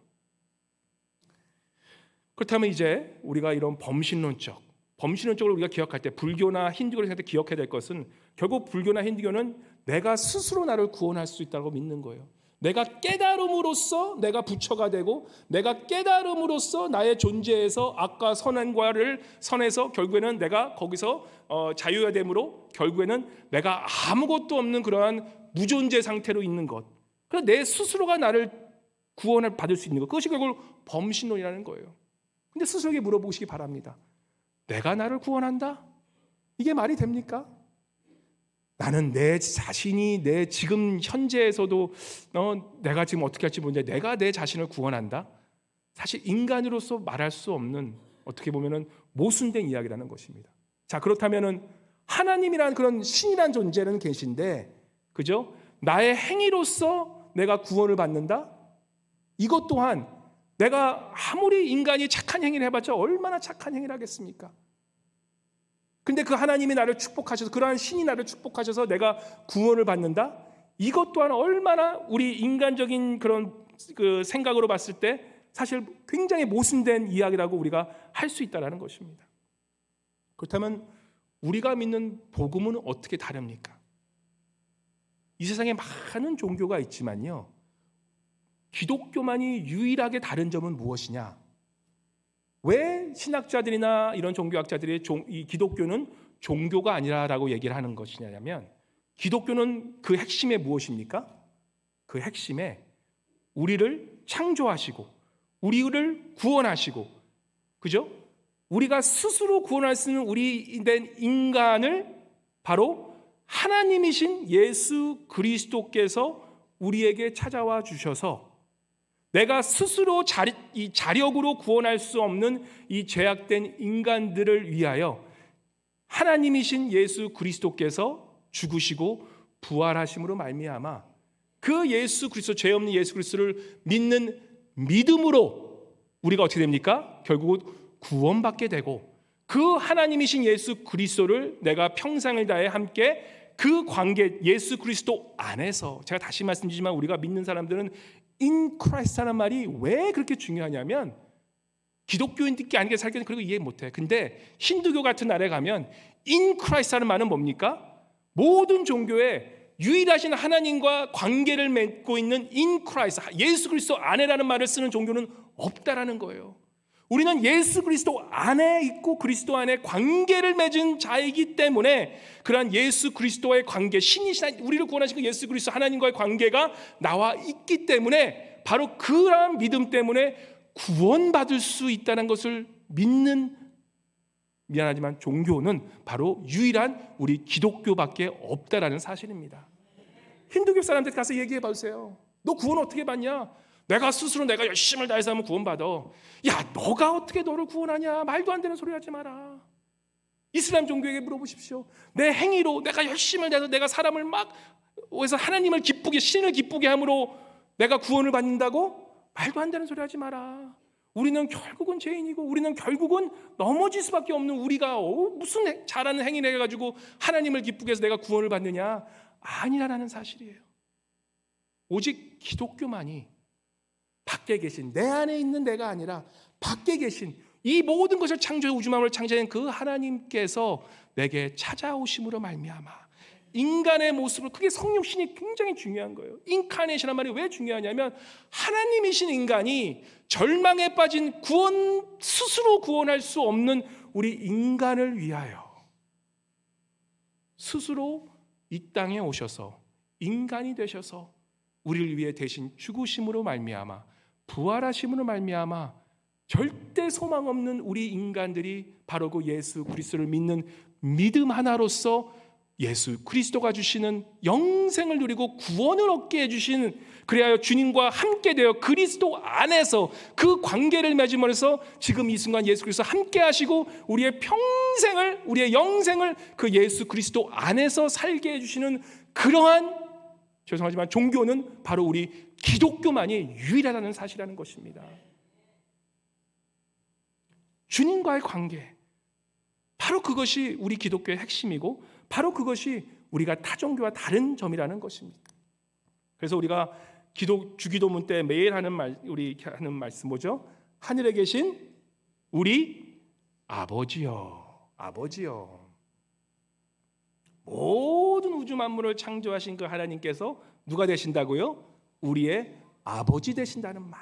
그렇다면 이제 우리가 이런 범신론적으로 우리가 기억할 때, 불교나 힌두교를 생각할 때 기억해야 될 것은, 결국 불교나 힌두교는 내가 스스로 나를 구원할 수 있다고 믿는 거예요. 내가 깨달음으로써 내가 부처가 되고, 내가 깨달음으로써 나의 존재에서 악과 선에서 결국에는 내가 거기서 자유가 되므로 결국에는 내가 아무것도 없는 그러한 무존재 상태로 있는 것, 그래서 내 스스로가 나를 구원을 받을 수 있는 것, 그것이 결국 범신론이라는 거예요. 근데 스스로에게 물어보시기 바랍니다. 내가 나를 구원한다? 이게 말이 됩니까? 나는 내 자신이 내 지금 현재에서도 내가 지금 어떻게 할지 모르는데 내가 내 자신을 구원한다? 사실 인간으로서 말할 수 없는, 어떻게 보면은 모순된 이야기라는 것입니다. 자, 그렇다면은 하나님이란 그런 신이란 존재는 계신데, 그죠? 나의 행위로서 내가 구원을 받는다? 이것 또한 내가 아무리 인간이 착한 행위를 해봤자 얼마나 착한 행위를 하겠습니까? 근데 그 하나님이 나를 축복하셔서, 그러한 신이 나를 축복하셔서 내가 구원을 받는다? 이것 또한 얼마나 우리 인간적인 그런 그 생각으로 봤을 때 사실 굉장히 모순된 이야기라고 우리가 할 수 있다는 것입니다. 그렇다면 우리가 믿는 복음은 어떻게 다릅니까? 이 세상에 많은 종교가 있지만요, 기독교만이 유일하게 다른 점은 무엇이냐? 왜 신학자들이나 이런 종교학자들이 이 기독교는 종교가 아니라라고 얘기를 하는 것이냐면, 기독교는 그 핵심에 무엇입니까? 그 핵심에 우리를 창조하시고 우리를 구원하시고, 그죠? 우리가 스스로 구원할 수 있는 우리 된 인간을 바로 하나님이신 예수 그리스도께서 우리에게 찾아와 주셔서 내가 스스로 이 자력으로 구원할 수 없는 이 죄악된 인간들을 위하여 하나님이신 예수 그리스도께서 죽으시고 부활하심으로 말미암아 그 예수 그리스도, 죄 없는 예수 그리스도를 믿는 믿음으로 우리가 어떻게 됩니까? 결국은 구원받게 되고 그 하나님이신 예수 그리스도를 내가 평생을 다해 함께 그 관계, 예수 그리스도 안에서, 제가 다시 말씀드리지만 우리가 믿는 사람들은 in Christ라는 말이 왜 그렇게 중요하냐면 기독교인들께 아니게 살게 그리고 이해 못해. 근데 힌두교 같은 나라에 가면 in Christ라는 말은 뭡니까? 모든 종교에 유일하신 하나님과 관계를 맺고 있는 in Christ, 예수 그리스도 안에라는 말을 쓰는 종교는 없다라는 거예요. 우리는 예수 그리스도 안에 있고 그리스도 안에 관계를 맺은 자이기 때문에 그러한 예수 그리스도의 관계, 신이신 우리를 구원하신 그 예수 그리스도 하나님과의 관계가 나와 있기 때문에 바로 그러한 믿음 때문에 구원받을 수 있다는 것을 믿는, 미안하지만 종교는 바로 유일한 우리 기독교밖에 없다라는 사실입니다. 힌두교 사람들 가서 얘기해 보세요. 너 구원 어떻게 받냐? 내가 스스로 내가 열심을 다해서 하면 구원받아. 야, 너가 어떻게 너를 구원하냐? 말도 안 되는 소리 하지 마라. 이슬람 종교에게 물어보십시오. 내 행위로 내가 열심을 다해서 내가 사람을 막 해서 하나님을 기쁘게, 신을 기쁘게 함으로 내가 구원을 받는다고? 말도 안 되는 소리 하지 마라. 우리는 결국은 죄인이고 우리는 결국은 넘어질 수밖에 없는 우리가 무슨 잘하는 행위를 해가지고 하나님을 기쁘게 해서 내가 구원을 받느냐? 아니라는 사실이에요. 오직 기독교만이 밖에 계신, 내 안에 있는 내가 아니라 밖에 계신 이 모든 것을 창조해 우주 만물을 창조한 그 하나님께서 내게 찾아오심으로 말미암아 인간의 모습을, 그게 성육신이 굉장히 중요한 거예요. 인카네이션이라는 말이 왜 중요하냐면 하나님이신 인간이 절망에 빠진 스스로 구원할 수 없는 우리 인간을 위하여 스스로 이 땅에 오셔서 인간이 되셔서 우리를 위해 대신 죽으심으로 말미암아 부활하심으로 말미암아 절대 소망 없는 우리 인간들이 바로 그 예수 그리스도를 믿는 믿음 하나로서 예수 그리스도가 주시는 영생을 누리고 구원을 얻게 해주시는, 그래야 주님과 함께 되어 그리스도 안에서 그 관계를 맺음으로써 지금 이 순간 예수 그리스도 함께 하시고 우리의 평생을, 우리의 영생을 그 예수 그리스도 안에서 살게 해주시는 그러한, 죄송하지만 종교는 바로 우리 기독교만이 유일하다는 사실이라는 것입니다. 주님과의 관계, 바로 그것이 우리 기독교의 핵심이고 바로 그것이 우리가 타 종교와 다른 점이라는 것입니다. 그래서 우리가 주기도문 때 매일 우리 하는 말씀 뭐죠? 하늘에 계신 우리 아버지여, 아버지여. 모든 우주 만물을 창조하신 그 하나님께서 누가 되신다고요? 우리의 아버지 되신다는 말.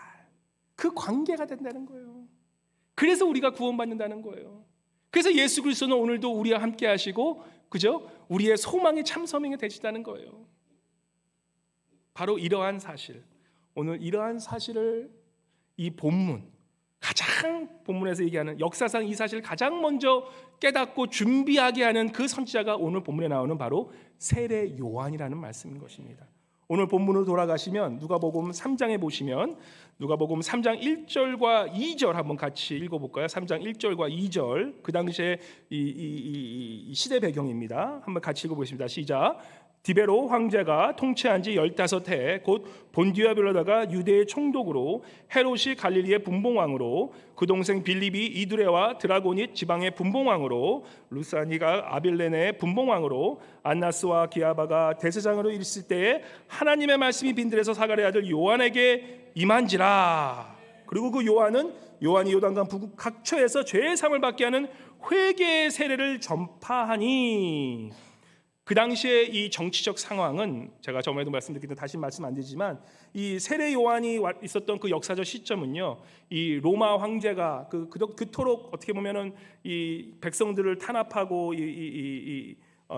그 관계가 된다는 거예요. 그래서 우리가 구원받는다는 거예요. 그래서 예수 그리스도는 오늘도 우리와 함께 하시고, 그죠? 우리의 소망이 참 소망이 되시다는 거예요. 바로 이러한 사실, 오늘 이러한 사실을 이 본문에서 얘기하는 역사상 이 사실을 가장 먼저 깨닫고 준비하게 하는 그 선지자가 오늘 본문에 나오는 바로 세례 요한이라는 말씀인 것입니다. 오늘 본문으로 돌아가시면 누가복음 3장에 보시면 누가복음 3장 1절과 2절 한번 같이 읽어볼까요? 3장 1절과 2절, 그 당시에 이 시대 배경입니다. 한번 같이 읽어보겠습니다. 시작. 디베로 황제가 통치한 지 15해 곧 본디오 빌라도가 유대의 총독으로, 헤롯이 갈릴리의 분봉왕으로, 그 동생 빌립이 이두레와 드라고닛 지방의 분봉왕으로, 루사니가 아빌레네의 분봉왕으로, 안나스와 기아바가 대제사장으로 있을 때에 하나님의 말씀이 빈들에서 사가랴의 아들 요한에게 임한지라. 그리고 그 요한이 요단강 북 각처에서 죄의 사함을 받게 하는 회개의 세례를 전파하니. 그 당시에 이 정치적 상황은 제가 저번에도 말씀드렸는데 다시 말씀 안 드리지만 이 세례 요한이 있었던 그 역사적 시점은요, 이 로마 황제가 그토록 어떻게 보면은 이 백성들을 탄압하고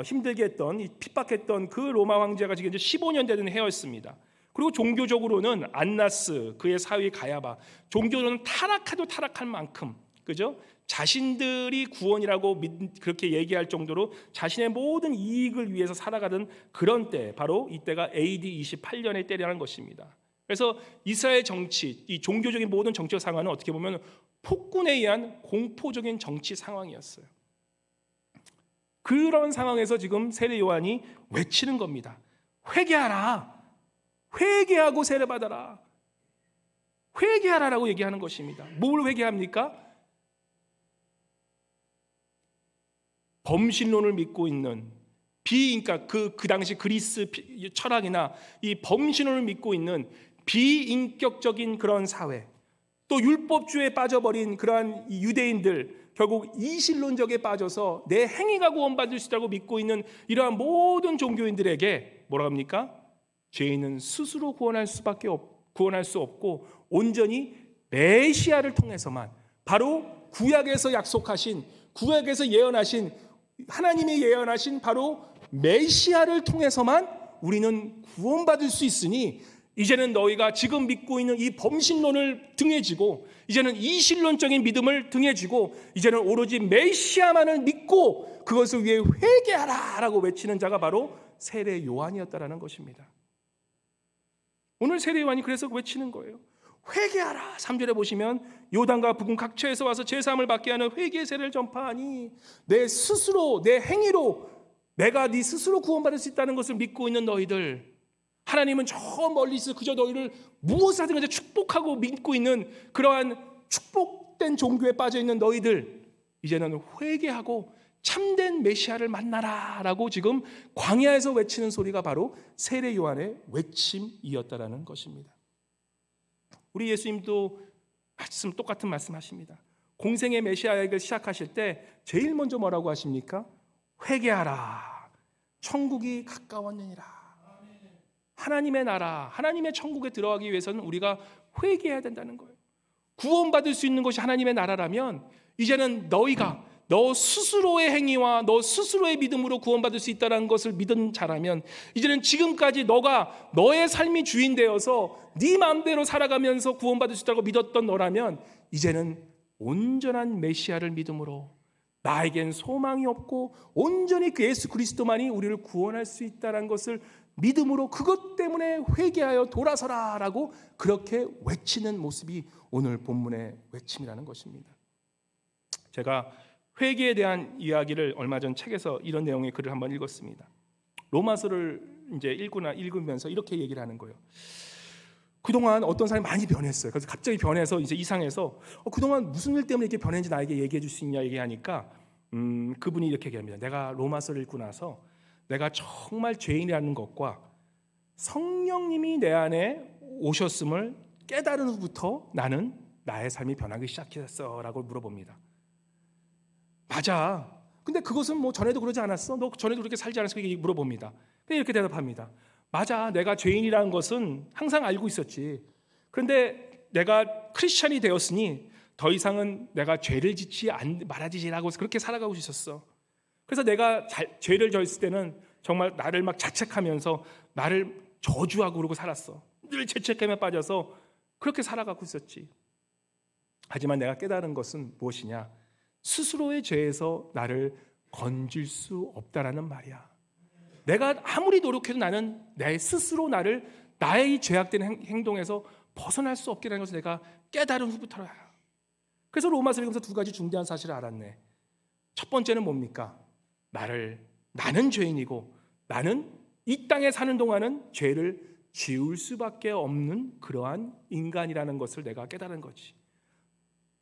힘들게 했던, 핍박했던 그 로마 황제가 지금 이제 15년 되는 해였습니다. 그리고 종교적으로는 안나스, 그의 사위 가야바, 종교는 타락해도 타락할 만큼 그죠? 자신들이 구원이라고 그렇게 얘기할 정도로 자신의 모든 이익을 위해서 살아가던 그런 때, 바로 이때가 AD 28년의 때라는 것입니다. 그래서 이스라엘 정치, 이 종교적인 모든 정치적 상황은 어떻게 보면 폭군에 의한 공포적인 정치 상황이었어요. 그런 상황에서 지금 세례 요한이 외치는 겁니다. 회개하라. 회개하고 세례 받아라. 회개하라라고 얘기하는 것입니다. 뭘 회개합니까? 범신론을 믿고 있는 그러니까 그 당시 그리스 철학이나 이 범신론을 믿고 있는 비인격적인 그런 사회, 또 율법주의에 빠져버린 그러한 유대인들, 결국 이신론적에 빠져서 내 행위가 구원받을 수 있다고 믿고 있는 이러한 모든 종교인들에게 뭐라 합니까? 죄인은 스스로 구원할 수 없고 온전히 메시아를 통해서만, 바로 구약에서 약속하신, 구약에서 예언하신, 하나님이 예언하신 바로 메시아를 통해서만 우리는 구원받을 수 있으니, 이제는 너희가 지금 믿고 있는 이 범신론을 등에 지고, 이제는 이신론적인 믿음을 등에 지고, 이제는 오로지 메시아만을 믿고 그것을 위해 회개하라 라고 외치는 자가 바로 세례 요한이었다라는 것입니다. 오늘 세례 요한이 그래서 외치는 거예요. 회개하라. 3절에 보시면 요단과 북은 각처에서 와서 제사함을 받게 하는 회개의 세례를 전파하니, 내 스스로, 내 행위로 내가 네 스스로 구원받을 수 있다는 것을 믿고 있는 너희들, 하나님은 저 멀리서 그저 너희를 무엇을 하든 간에 축복하고 믿고 있는 그러한 축복된 종교에 빠져 있는 너희들, 이제는 회개하고 참된 메시아를 만나라 라고 지금 광야에서 외치는 소리가 바로 세례 요한의 외침이었다라는 것입니다. 우리 예수님도 똑같은 말씀하십니다. 공생의 메시아에게 시작하실 때 제일 먼저 뭐라고 하십니까? 회개하라. 천국이 가까웠느니라. 하나님의 나라, 하나님의 천국에 들어가기 위해서는 우리가 회개해야 된다는 거예요. 구원받을 수 있는 것이 하나님의 나라라면, 이제는 너희가 너 스스로의 행위와 너 스스로의 믿음으로 구원받을 수 있다는 것을 믿은 자라면, 이제는 지금까지 너가 너의 삶이 주인 되어서 네 마음대로 살아가면서 구원받을 수 있다고 믿었던 너라면, 이제는 온전한 메시아를 믿음으로 나에겐 소망이 없고 온전히 그 예수 그리스도만이 우리를 구원할 수 있다는 것을 믿음으로, 그것 때문에 회개하여 돌아서라 라고 그렇게 외치는 모습이 오늘 본문의 외침이라는 것입니다. 제가 회개에 대한 이야기를 얼마 전 책에서 이런 내용의 글을 한번 읽었습니다. 로마서를 이제 읽으면서 이렇게 얘기를 하는 거예요. 그동안 어떤 사람이 많이 변했어요. 그래서 갑자기 변해서 이제 이상해서 그동안 무슨 일 때문에 이렇게 변했는지 나에게 얘기해 줄 수 있냐 얘기하니까 그분이 이렇게 얘기합니다. 내가 로마서를 읽고 나서 내가 정말 죄인이라는 것과 성령님이 내 안에 오셨음을 깨달은 후부터 나는 나의 삶이 변하기 시작했어 라고 물어봅니다. 맞아. 근데 그것은 뭐 전에도 그러지 않았어? 너 전에도 그렇게 살지 않았어? 물어봅니다. 근데 이렇게 대답합니다. 맞아. 내가 죄인이라는 것은 항상 알고 있었지. 그런데 내가 크리스찬이 되었으니 더 이상은 내가 죄를 짓지 말아지라고 그렇게 살아가고 있었어. 그래서 내가 죄를 졌을 때는 정말 나를 막 자책하면서 나를 저주하고 그러고 살았어. 늘 죄책감에 빠져서 그렇게 살아가고 있었지. 하지만 내가 깨달은 것은 무엇이냐? 스스로의 죄에서 나를 건질 수 없다라는 말이야. 내가 아무리 노력해도 나는 내 스스로 나의 죄악된 행동에서 벗어날 수 없다는 것을 내가 깨달은 후부터야. 그래서 로마서를 읽으면서 두 가지 중대한 사실을 알았네. 첫 번째는 뭡니까? 나는 죄인이고 나는 이 땅에 사는 동안은 죄를 지울 수밖에 없는 그러한 인간이라는 것을 내가 깨달은 거지.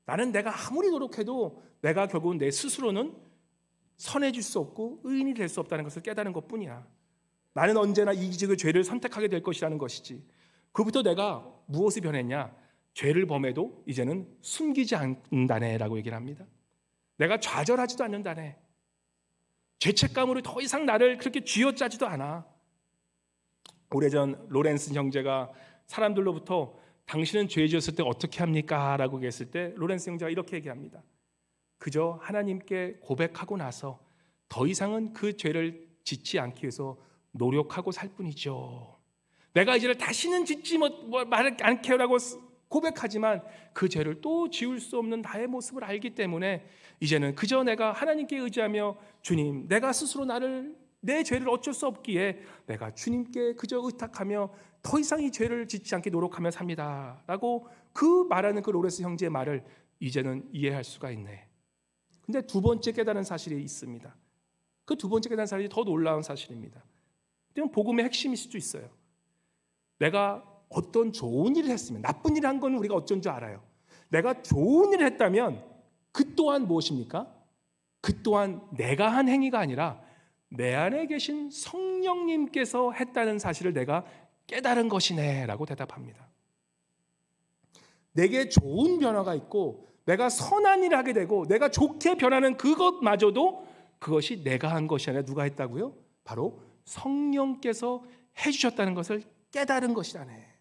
나는 내가 아무리 노력해도 내가 결국은 내 스스로는 선해질 수 없고 의인이 될 수 없다는 것을 깨달은 것뿐이야. 나는 언제나 이기적인 죄를 선택하게 될 것이라는 것이지. 그부터 내가 무엇이 변했냐? 죄를 범해도 이제는 숨기지 않는다네 라고 얘기를 합니다. 내가 좌절하지도 않는다네. 죄책감으로 더 이상 나를 그렇게 쥐어짜지도 않아. 오래전 로렌슨 형제가 사람들로부터 당신은 죄 지었을 때 어떻게 합니까? 라고 했을 때 로렌슨 형제가 이렇게 얘기합니다. 그저 하나님께 고백하고 나서 더 이상은 그 죄를 짓지 않기 위해서 노력하고 살 뿐이죠. 내가 이제를 다시는 짓지 말을 않게 하라고 고백하지만 그 죄를 또 지울 수 없는 나의 모습을 알기 때문에 이제는 그저 내가 하나님께 의지하며 주님, 내가 스스로 내 죄를 어쩔 수 없기에 내가 주님께 그저 의탁하며 더 이상 이 죄를 짓지 않게 노력하며 삽니다 라고 그 말하는 그 로레스 형제의 말을 이제는 이해할 수가 있네. 근데 두 번째 깨달은 사실이 있습니다. 그 두 번째 깨달은 사실이 더 놀라운 사실입니다. 이건 복음의 핵심일 수도 있어요. 내가 어떤 좋은 일을 했으면, 나쁜 일을 한 건 우리가 어쩐 줄 알아요. 내가 좋은 일을 했다면 그 또한 무엇입니까? 그 또한 내가 한 행위가 아니라 내 안에 계신 성령님께서 했다는 사실을 내가 깨달은 것이네 라고 대답합니다. 내게 좋은 변화가 있고 내가 선한 일을 하게 되고 내가 좋게 변하는 그것마저도 그것이 내가 한 것이 아니라 누가 했다고요? 바로 성령께서 해주셨다는 것을 깨달은 것이라네.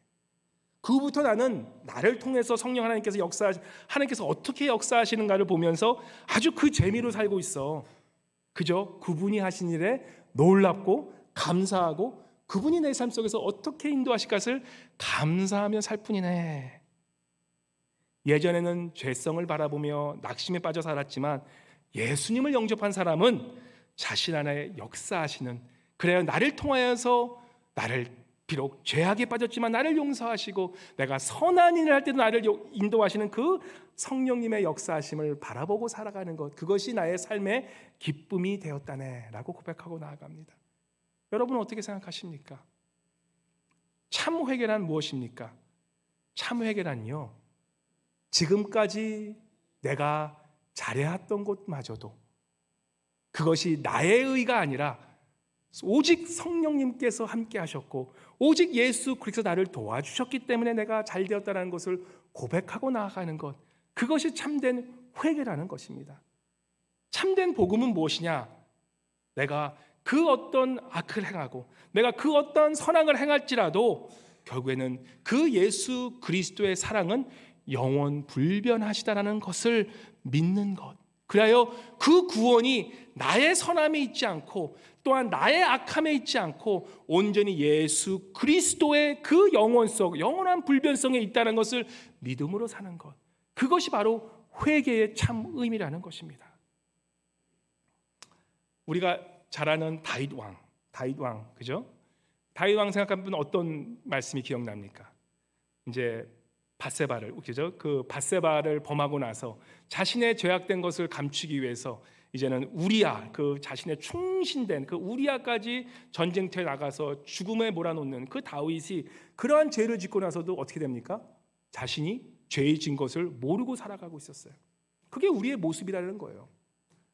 그부터 나는 나를 통해서 성령 하나님께서 어떻게 역사하시는가를 보면서 아주 그 재미로 살고 있어. 그저 그분이 하신 일에 놀랍고 감사하고 그분이 내 삶 속에서 어떻게 인도하실 것을 감사하며 살 뿐이네. 예전에는 죄성을 바라보며 낙심에 빠져 살았지만 예수님을 영접한 사람은 자신 안에 역사하시는, 그래야 나를 통하여서 나를 비록 죄악에 빠졌지만 나를 용서하시고 내가 선한 일을 할 때도 나를 인도하시는 그 성령님의 역사하심을 바라보고 살아가는 것, 그것이 나의 삶의 기쁨이 되었다네 라고 고백하고 나아갑니다. 여러분은 어떻게 생각하십니까? 참 회개란 무엇입니까? 참 회개란요, 지금까지 내가 잘해왔던 것마저도 그것이 나의 의가 아니라 오직 성령님께서 함께 하셨고 오직 예수 그리스도 나를 도와주셨기 때문에 내가 잘 되었다는 것을 고백하고 나아가는 것, 그것이 참된 회개라는 것입니다. 참된 복음은 무엇이냐? 내가 그 어떤 악을 행하고 내가 그 어떤 선악을 행할지라도 결국에는 그 예수 그리스도의 사랑은 영원 불변하시다라는 것을 믿는 것, 그리하여 그 구원이 나의 선함에 있지 않고 또한 나의 악함에 있지 않고 온전히 예수 그리스도의 그 영원성, 영원한 불변성에 있다는 것을 믿음으로 사는 것, 그것이 바로 회개의 참 의미라는 것입니다. 우리가 잘 아는 다윗 왕, 그죠? 다윗 왕 생각하면 어떤 말씀이 기억납니까? 이제 밧세바를, 그죠? 그 밧세바를 범하고 나서 자신의 죄악된 것을 감추기 위해서 이제는 우리야, 그 자신의 충신된 그 우리야까지 전쟁터에 나가서 죽음에 몰아놓는 그 다윗이 그러한 죄를 짓고 나서도 어떻게 됩니까? 자신이 죄의 진 것을 모르고 살아가고 있었어요. 그게 우리의 모습이라는 거예요.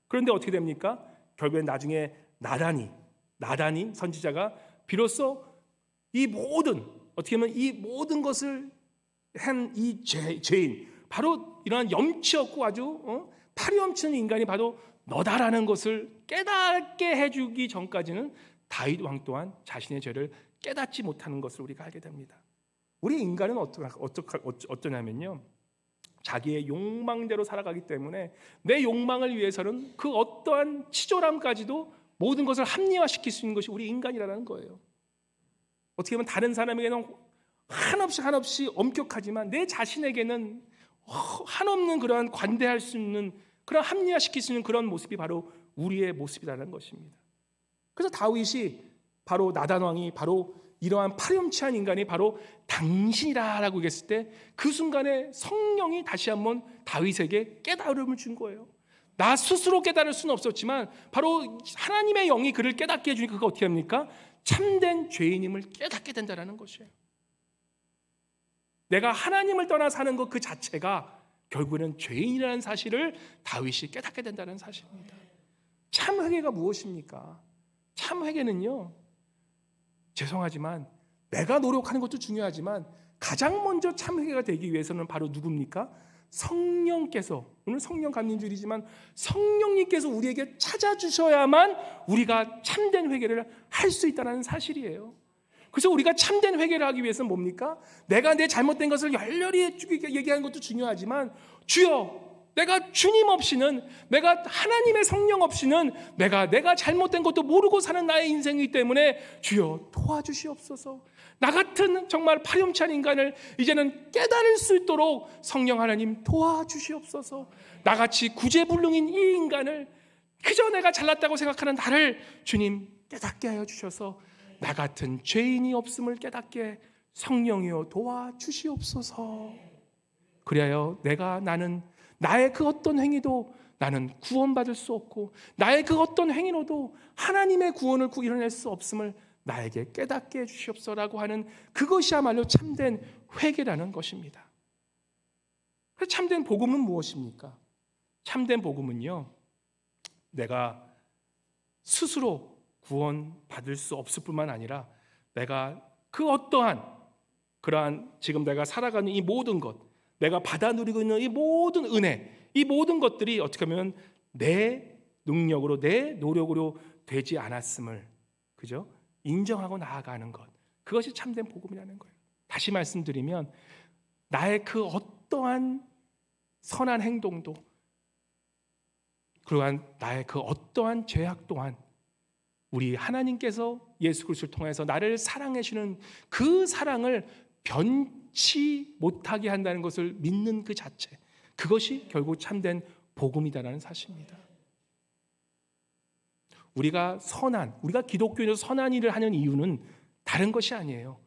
그런데 어떻게 됩니까? 결국엔 나중에 나단이 선지자가 비로소 이 모든, 어떻게 보면 이 모든 것을 한 이 죄인, 바로 이러한 염치 없고 아주 파리 넘치는 인간이 바로 너다라는 것을 깨닫게 해주기 전까지는 다윗 왕 또한 자신의 죄를 깨닫지 못하는 것을 우리가 알게 됩니다. 우리 인간은 어떠냐면요, 자기의 욕망대로 살아가기 때문에 내 욕망을 위해서는 그 어떠한 치졸함까지도 모든 것을 합리화시킬 수 있는 것이 우리 인간이라는 거예요. 어떻게 보면 다른 사람에게는 한없이 엄격하지만 내 자신에게는 한없는 그러한 관대할 수 있는, 그런 합리화시킬 수 있는 그런 모습이 바로 우리의 모습이라는 것입니다. 그래서 다윗이 바로 나단 왕이 바로 이러한 파렴치한 인간이 바로 당신이라라고 얘기했을 때 그 순간에 성령이 다시 한번 다윗에게 깨달음을 준 거예요. 나 스스로 깨달을 수는 없었지만 바로 하나님의 영이 그를 깨닫게 해주니까 그가 어떻게 합니까? 참된 죄인임을 깨닫게 된다는 것이에요. 내가 하나님을 떠나 사는 것 그 자체가 결국에는 죄인이라는 사실을 다윗이 깨닫게 된다는 사실입니다. 참 회개가 무엇입니까? 참 회개는요, 죄송하지만 내가 노력하는 것도 중요하지만 가장 먼저 참 회개가 되기 위해서는 바로 누굽니까? 성령께서, 오늘 성령 감림주일이지만 성령님께서 우리에게 찾아주셔야만 우리가 참된 회개를 할 수 있다는 사실이에요. 그래서 우리가 참된 회개를 하기 위해서는 뭡니까? 내가 내 잘못된 것을 열렬히 얘기하는 것도 중요하지만 주여, 내가 주님 없이는, 내가 하나님의 성령 없이는 내가 잘못된 것도 모르고 사는 나의 인생이기 때문에 주여 도와주시옵소서. 나 같은 정말 파렴치한 인간을 이제는 깨달을 수 있도록 성령 하나님 도와주시옵소서. 나같이 구제불능인 이 인간을, 그저 내가 잘났다고 생각하는 나를 주님 깨닫게 하여 주셔서 나 같은 죄인이 없음을 깨닫게 성령이여 도와주시옵소서. 그리하여 나는 나의 그 어떤 행위도 나는 구원받을 수 없고, 나의 그 어떤 행위로도 하나님의 구원을 이뤄낼 수 없음을 나에게 깨닫게 해주시옵소서라고 하는 그것이야말로 참된 회개라는 것입니다. 그래서 참된 복음은 무엇입니까? 참된 복음은요, 내가 스스로 구원받을 수 없을 뿐만 아니라 내가 그 어떠한 그러한 지금 내가 살아가는 이 모든 것, 내가 받아 누리고 있는 이 모든 은혜, 이 모든 것들이 어떻게 하면 내 능력으로, 내 노력으로 되지 않았음을, 그죠? 인정하고 나아가는 것, 그것이 참된 복음이라는 거예요. 다시 말씀드리면 나의 그 어떠한 선한 행동도, 그러한 나의 그 어떠한 죄악 또한 우리 하나님께서 예수 그리스도를 통해서 나를 사랑해 주시는 그 사랑을 변치 못하게 한다는 것을 믿는 그 자체, 그것이 결국 참된 복음이다라는 사실입니다. 우리가 기독교인으로 선한 일을 하는 이유는 다른 것이 아니에요.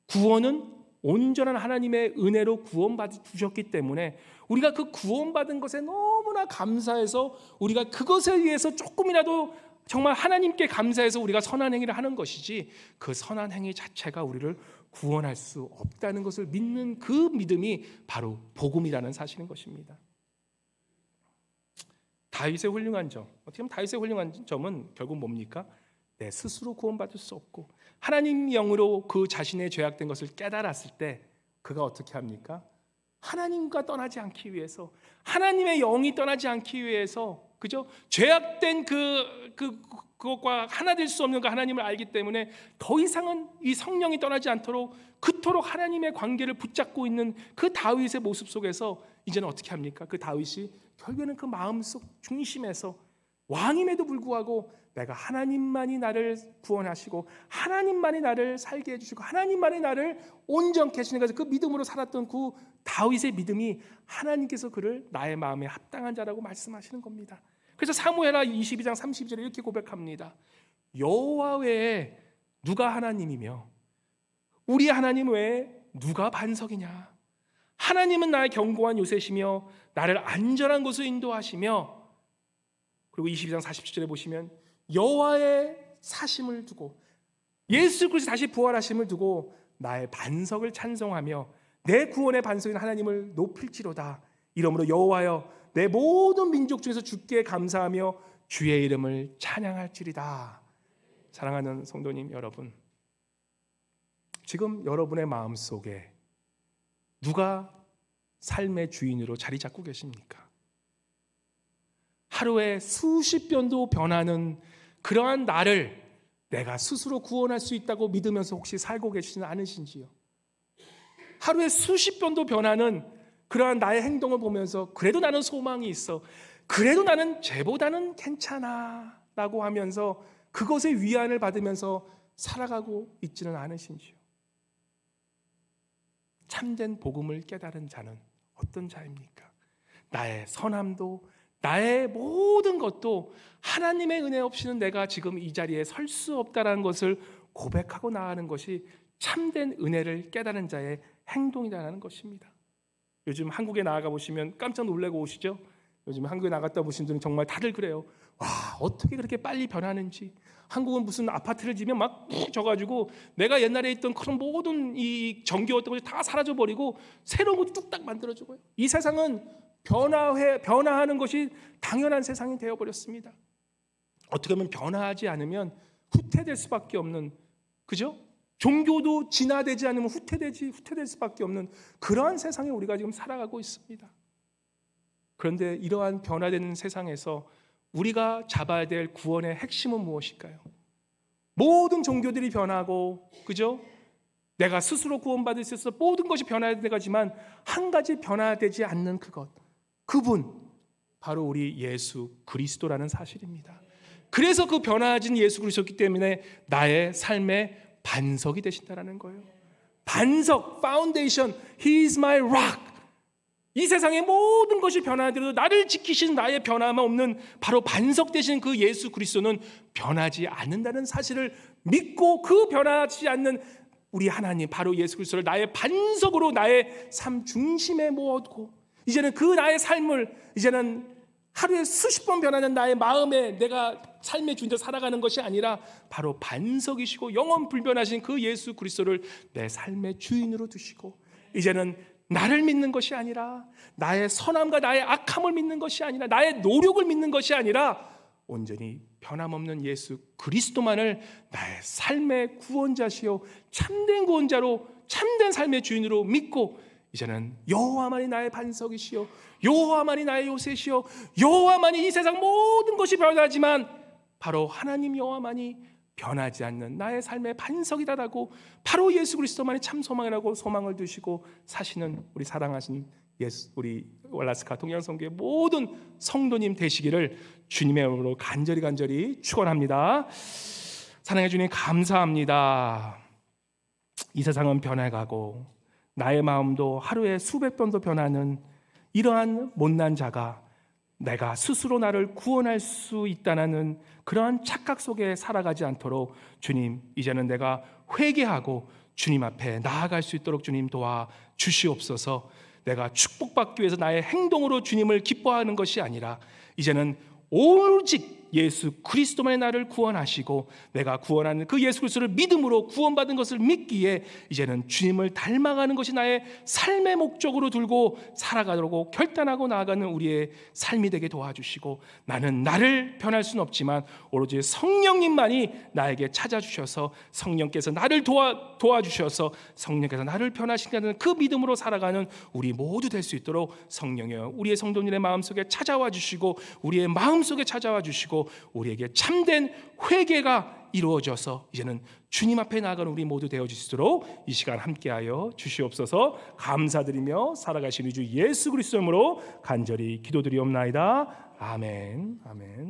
구원은 온전한 하나님의 은혜로 구원받아 주셨기 때문에 우리가 그 구원받은 것에 너무나 감사해서 우리가 그것에 의해서 조금이라도 정말 하나님께 감사해서 우리가 선한 행위를 하는 것이지, 그 선한 행위 자체가 우리를 구원할 수 없다는 것을 믿는 그 믿음이 바로 복음이라는 사실인 것입니다. 다윗의 훌륭한 점, 어떻게 보면 다윗의 훌륭한 점은 결국 뭡니까? 내 스스로 구원받을 수 없고 하나님 영으로 그 자신의 죄악된 것을 깨달았을 때 그가 어떻게 합니까? 하나님과 떠나지 않기 위해서, 하나님의 영이 떠나지 않기 위해서, 그죠? 죄악된 그것과 하나 될 수 없는 그 하나님을 알기 때문에 더 이상은 이 성령이 떠나지 않도록 그토록 하나님의 관계를 붙잡고 있는 그 다윗의 모습 속에서 이제는 어떻게 합니까? 그 다윗이 결국에는 그 마음속 중심에서 왕임에도 불구하고 내가 하나님만이 나를 구원하시고 하나님만이 나를 살게 해주시고 하나님만이 나를 온전케 하시는 것을 그 믿음으로 살았던 그 다윗의 믿음이 하나님께서 그를 나의 마음에 합당한 자라고 말씀하시는 겁니다. 그래서 사무엘하 22장 30절에 이렇게 고백합니다. 여호와 외에 누가 하나님이며 우리 하나님 외에 누가 반석이냐. 하나님은 나의 견고한 요새시며 나를 안전한 곳으로 인도하시며, 그리고 22장 47절에 보시면 여호와의 사심을 두고 예수 그리스도 다시 부활하심을 두고 나의 반석을 찬송하며 내 구원의 반석인 하나님을 높일지로다. 이러므로 여호와여 내 모든 민족 중에서 주께 감사하며 주의 이름을 찬양할지리다. 사랑하는 성도님 여러분, 지금 여러분의 마음속에 누가 삶의 주인으로 자리 잡고 계십니까? 하루에 수십 번도 변하는 그러한 나를 내가 스스로 구원할 수 있다고 믿으면서 혹시 살고 계시지는 않으신지요? 하루에 수십 번도 변하는 그러한 나의 행동을 보면서 그래도 나는 소망이 있어, 그래도 나는 쟤보다는 괜찮아 라고 하면서 그것의 위안을 받으면서 살아가고 있지는 않으신지요? 참된 복음을 깨달은 자는 어떤 자입니까? 나의 선함도 나의 모든 것도 하나님의 은혜 없이는 내가 지금 이 자리에 설 수 없다는 것을 고백하고 나아가는 것이 참된 은혜를 깨달은 자의 행동이라는 것입니다. 요즘 한국에 나아가 보시면 깜짝 놀라고 오시죠? 요즘 한국에 나갔다 보신 분들은 정말 다들 그래요. 와, 어떻게 그렇게 빨리 변하는지. 한국은 무슨 아파트를 지면 막 푹 져가지고 내가 옛날에 있던 그런 모든 이 정겨웠던 것이 다 사라져버리고 새로운 것도 뚝딱 만들어주고요. 이 세상은 변화하는 것이 당연한 세상이 되어버렸습니다. 어떻게 보면 변화하지 않으면 후퇴될 수밖에 없는, 그죠? 종교도 진화되지 않으면 후퇴될 수밖에 없는 그러한 세상에 우리가 지금 살아가고 있습니다. 그런데 이러한 변화되는 세상에서 우리가 잡아야 될 구원의 핵심은 무엇일까요? 모든 종교들이 변하고, 그죠? 내가 스스로 구원받을 수 있어서 모든 것이 변화되는 거지만 한 가지 변화되지 않는 그분, 바로 우리 예수 그리스도라는 사실입니다. 그래서 그 변화진 예수 그리스도이기 때문에 나의 삶의 반석이 되신다라는 거예요. 반석, 파운데이션, He is my rock. 이 세상의 모든 것이 변하더라도 나를 지키신 나의 변함 없는 바로 반석 되신 그 예수 그리스도는 변하지 않는다는 사실을 믿고 그 변하지 않는 우리 하나님 바로 예수 그리스도를 나의 반석으로 나의 삶 중심에 모아두고 이제는 그 나의 삶을 이제는 하루에 수십 번 변하는 나의 마음에 내가 삶의 주인으로 살아가는 것이 아니라 바로 반석이시고 영원 불변하신 그 예수 그리스도를 내 삶의 주인으로 두시고 이제는 나를 믿는 것이 아니라 나의 선함과 나의 악함을 믿는 것이 아니라 나의 노력을 믿는 것이 아니라 온전히 변함없는 예수 그리스도만을 나의 삶의 구원자시요 참된 구원자로 참된 삶의 주인으로 믿고 이제는 여호와만이 나의 반석이시요 여호와만이 나의 요새시요 여호와만이 이 세상 모든 것이 변하지만 바로 하나님 여호와만이 변하지 않는 나의 삶의 반석이다라고 바로 예수 그리스도만이 참 소망이라고 소망을 두시고 사시는 우리 사랑하신 우리 월라스카 동양성교회 모든 성도님 되시기를 주님의 이름으로 간절히 축원합니다. 사랑해 주님 감사합니다. 이 세상은 변해가고 나의 마음도 하루에 수백 번도 변하는 이러한 못난 자가 내가 스스로 나를 구원할 수 있다는 그러한 착각 속에 살아가지 않도록 주님 이제는 내가 회개하고 주님 앞에 나아갈 수 있도록 주님 도와 주시옵소서. 내가 축복받기 위해서 나의 행동으로 주님을 기뻐하는 것이 아니라 이제는 오직 예수 그리스도만이 나를 구원하시고 내가 구원하는 그 예수 그리스도를 믿음으로 구원받은 것을 믿기에 이제는 주님을 닮아가는 것이 나의 삶의 목적으로 들고 살아가도록 결단하고 나아가는 우리의 삶이 되게 도와주시고 나는 나를 변할 수는 없지만 오로지 성령님만이 나에게 찾아주셔서 성령께서 나를 도와주셔서 성령께서 나를 변화시키는 그 믿음으로 살아가는 우리 모두 될 수 있도록 성령이여 우리의 성도님의 마음속에 찾아와 주시고 우리의 마음속에 찾아와 주시고 우리에게 참된 회개가 이루어져서 이제는 주님 앞에 나아가는 우리 모두 되어질 수 있도록 이 시간 함께하여 주시옵소서. 감사드리며 살아가신 우리 주 예수 그리스도 이름으로 간절히 기도드리옵나이다. 아멘. 아멘.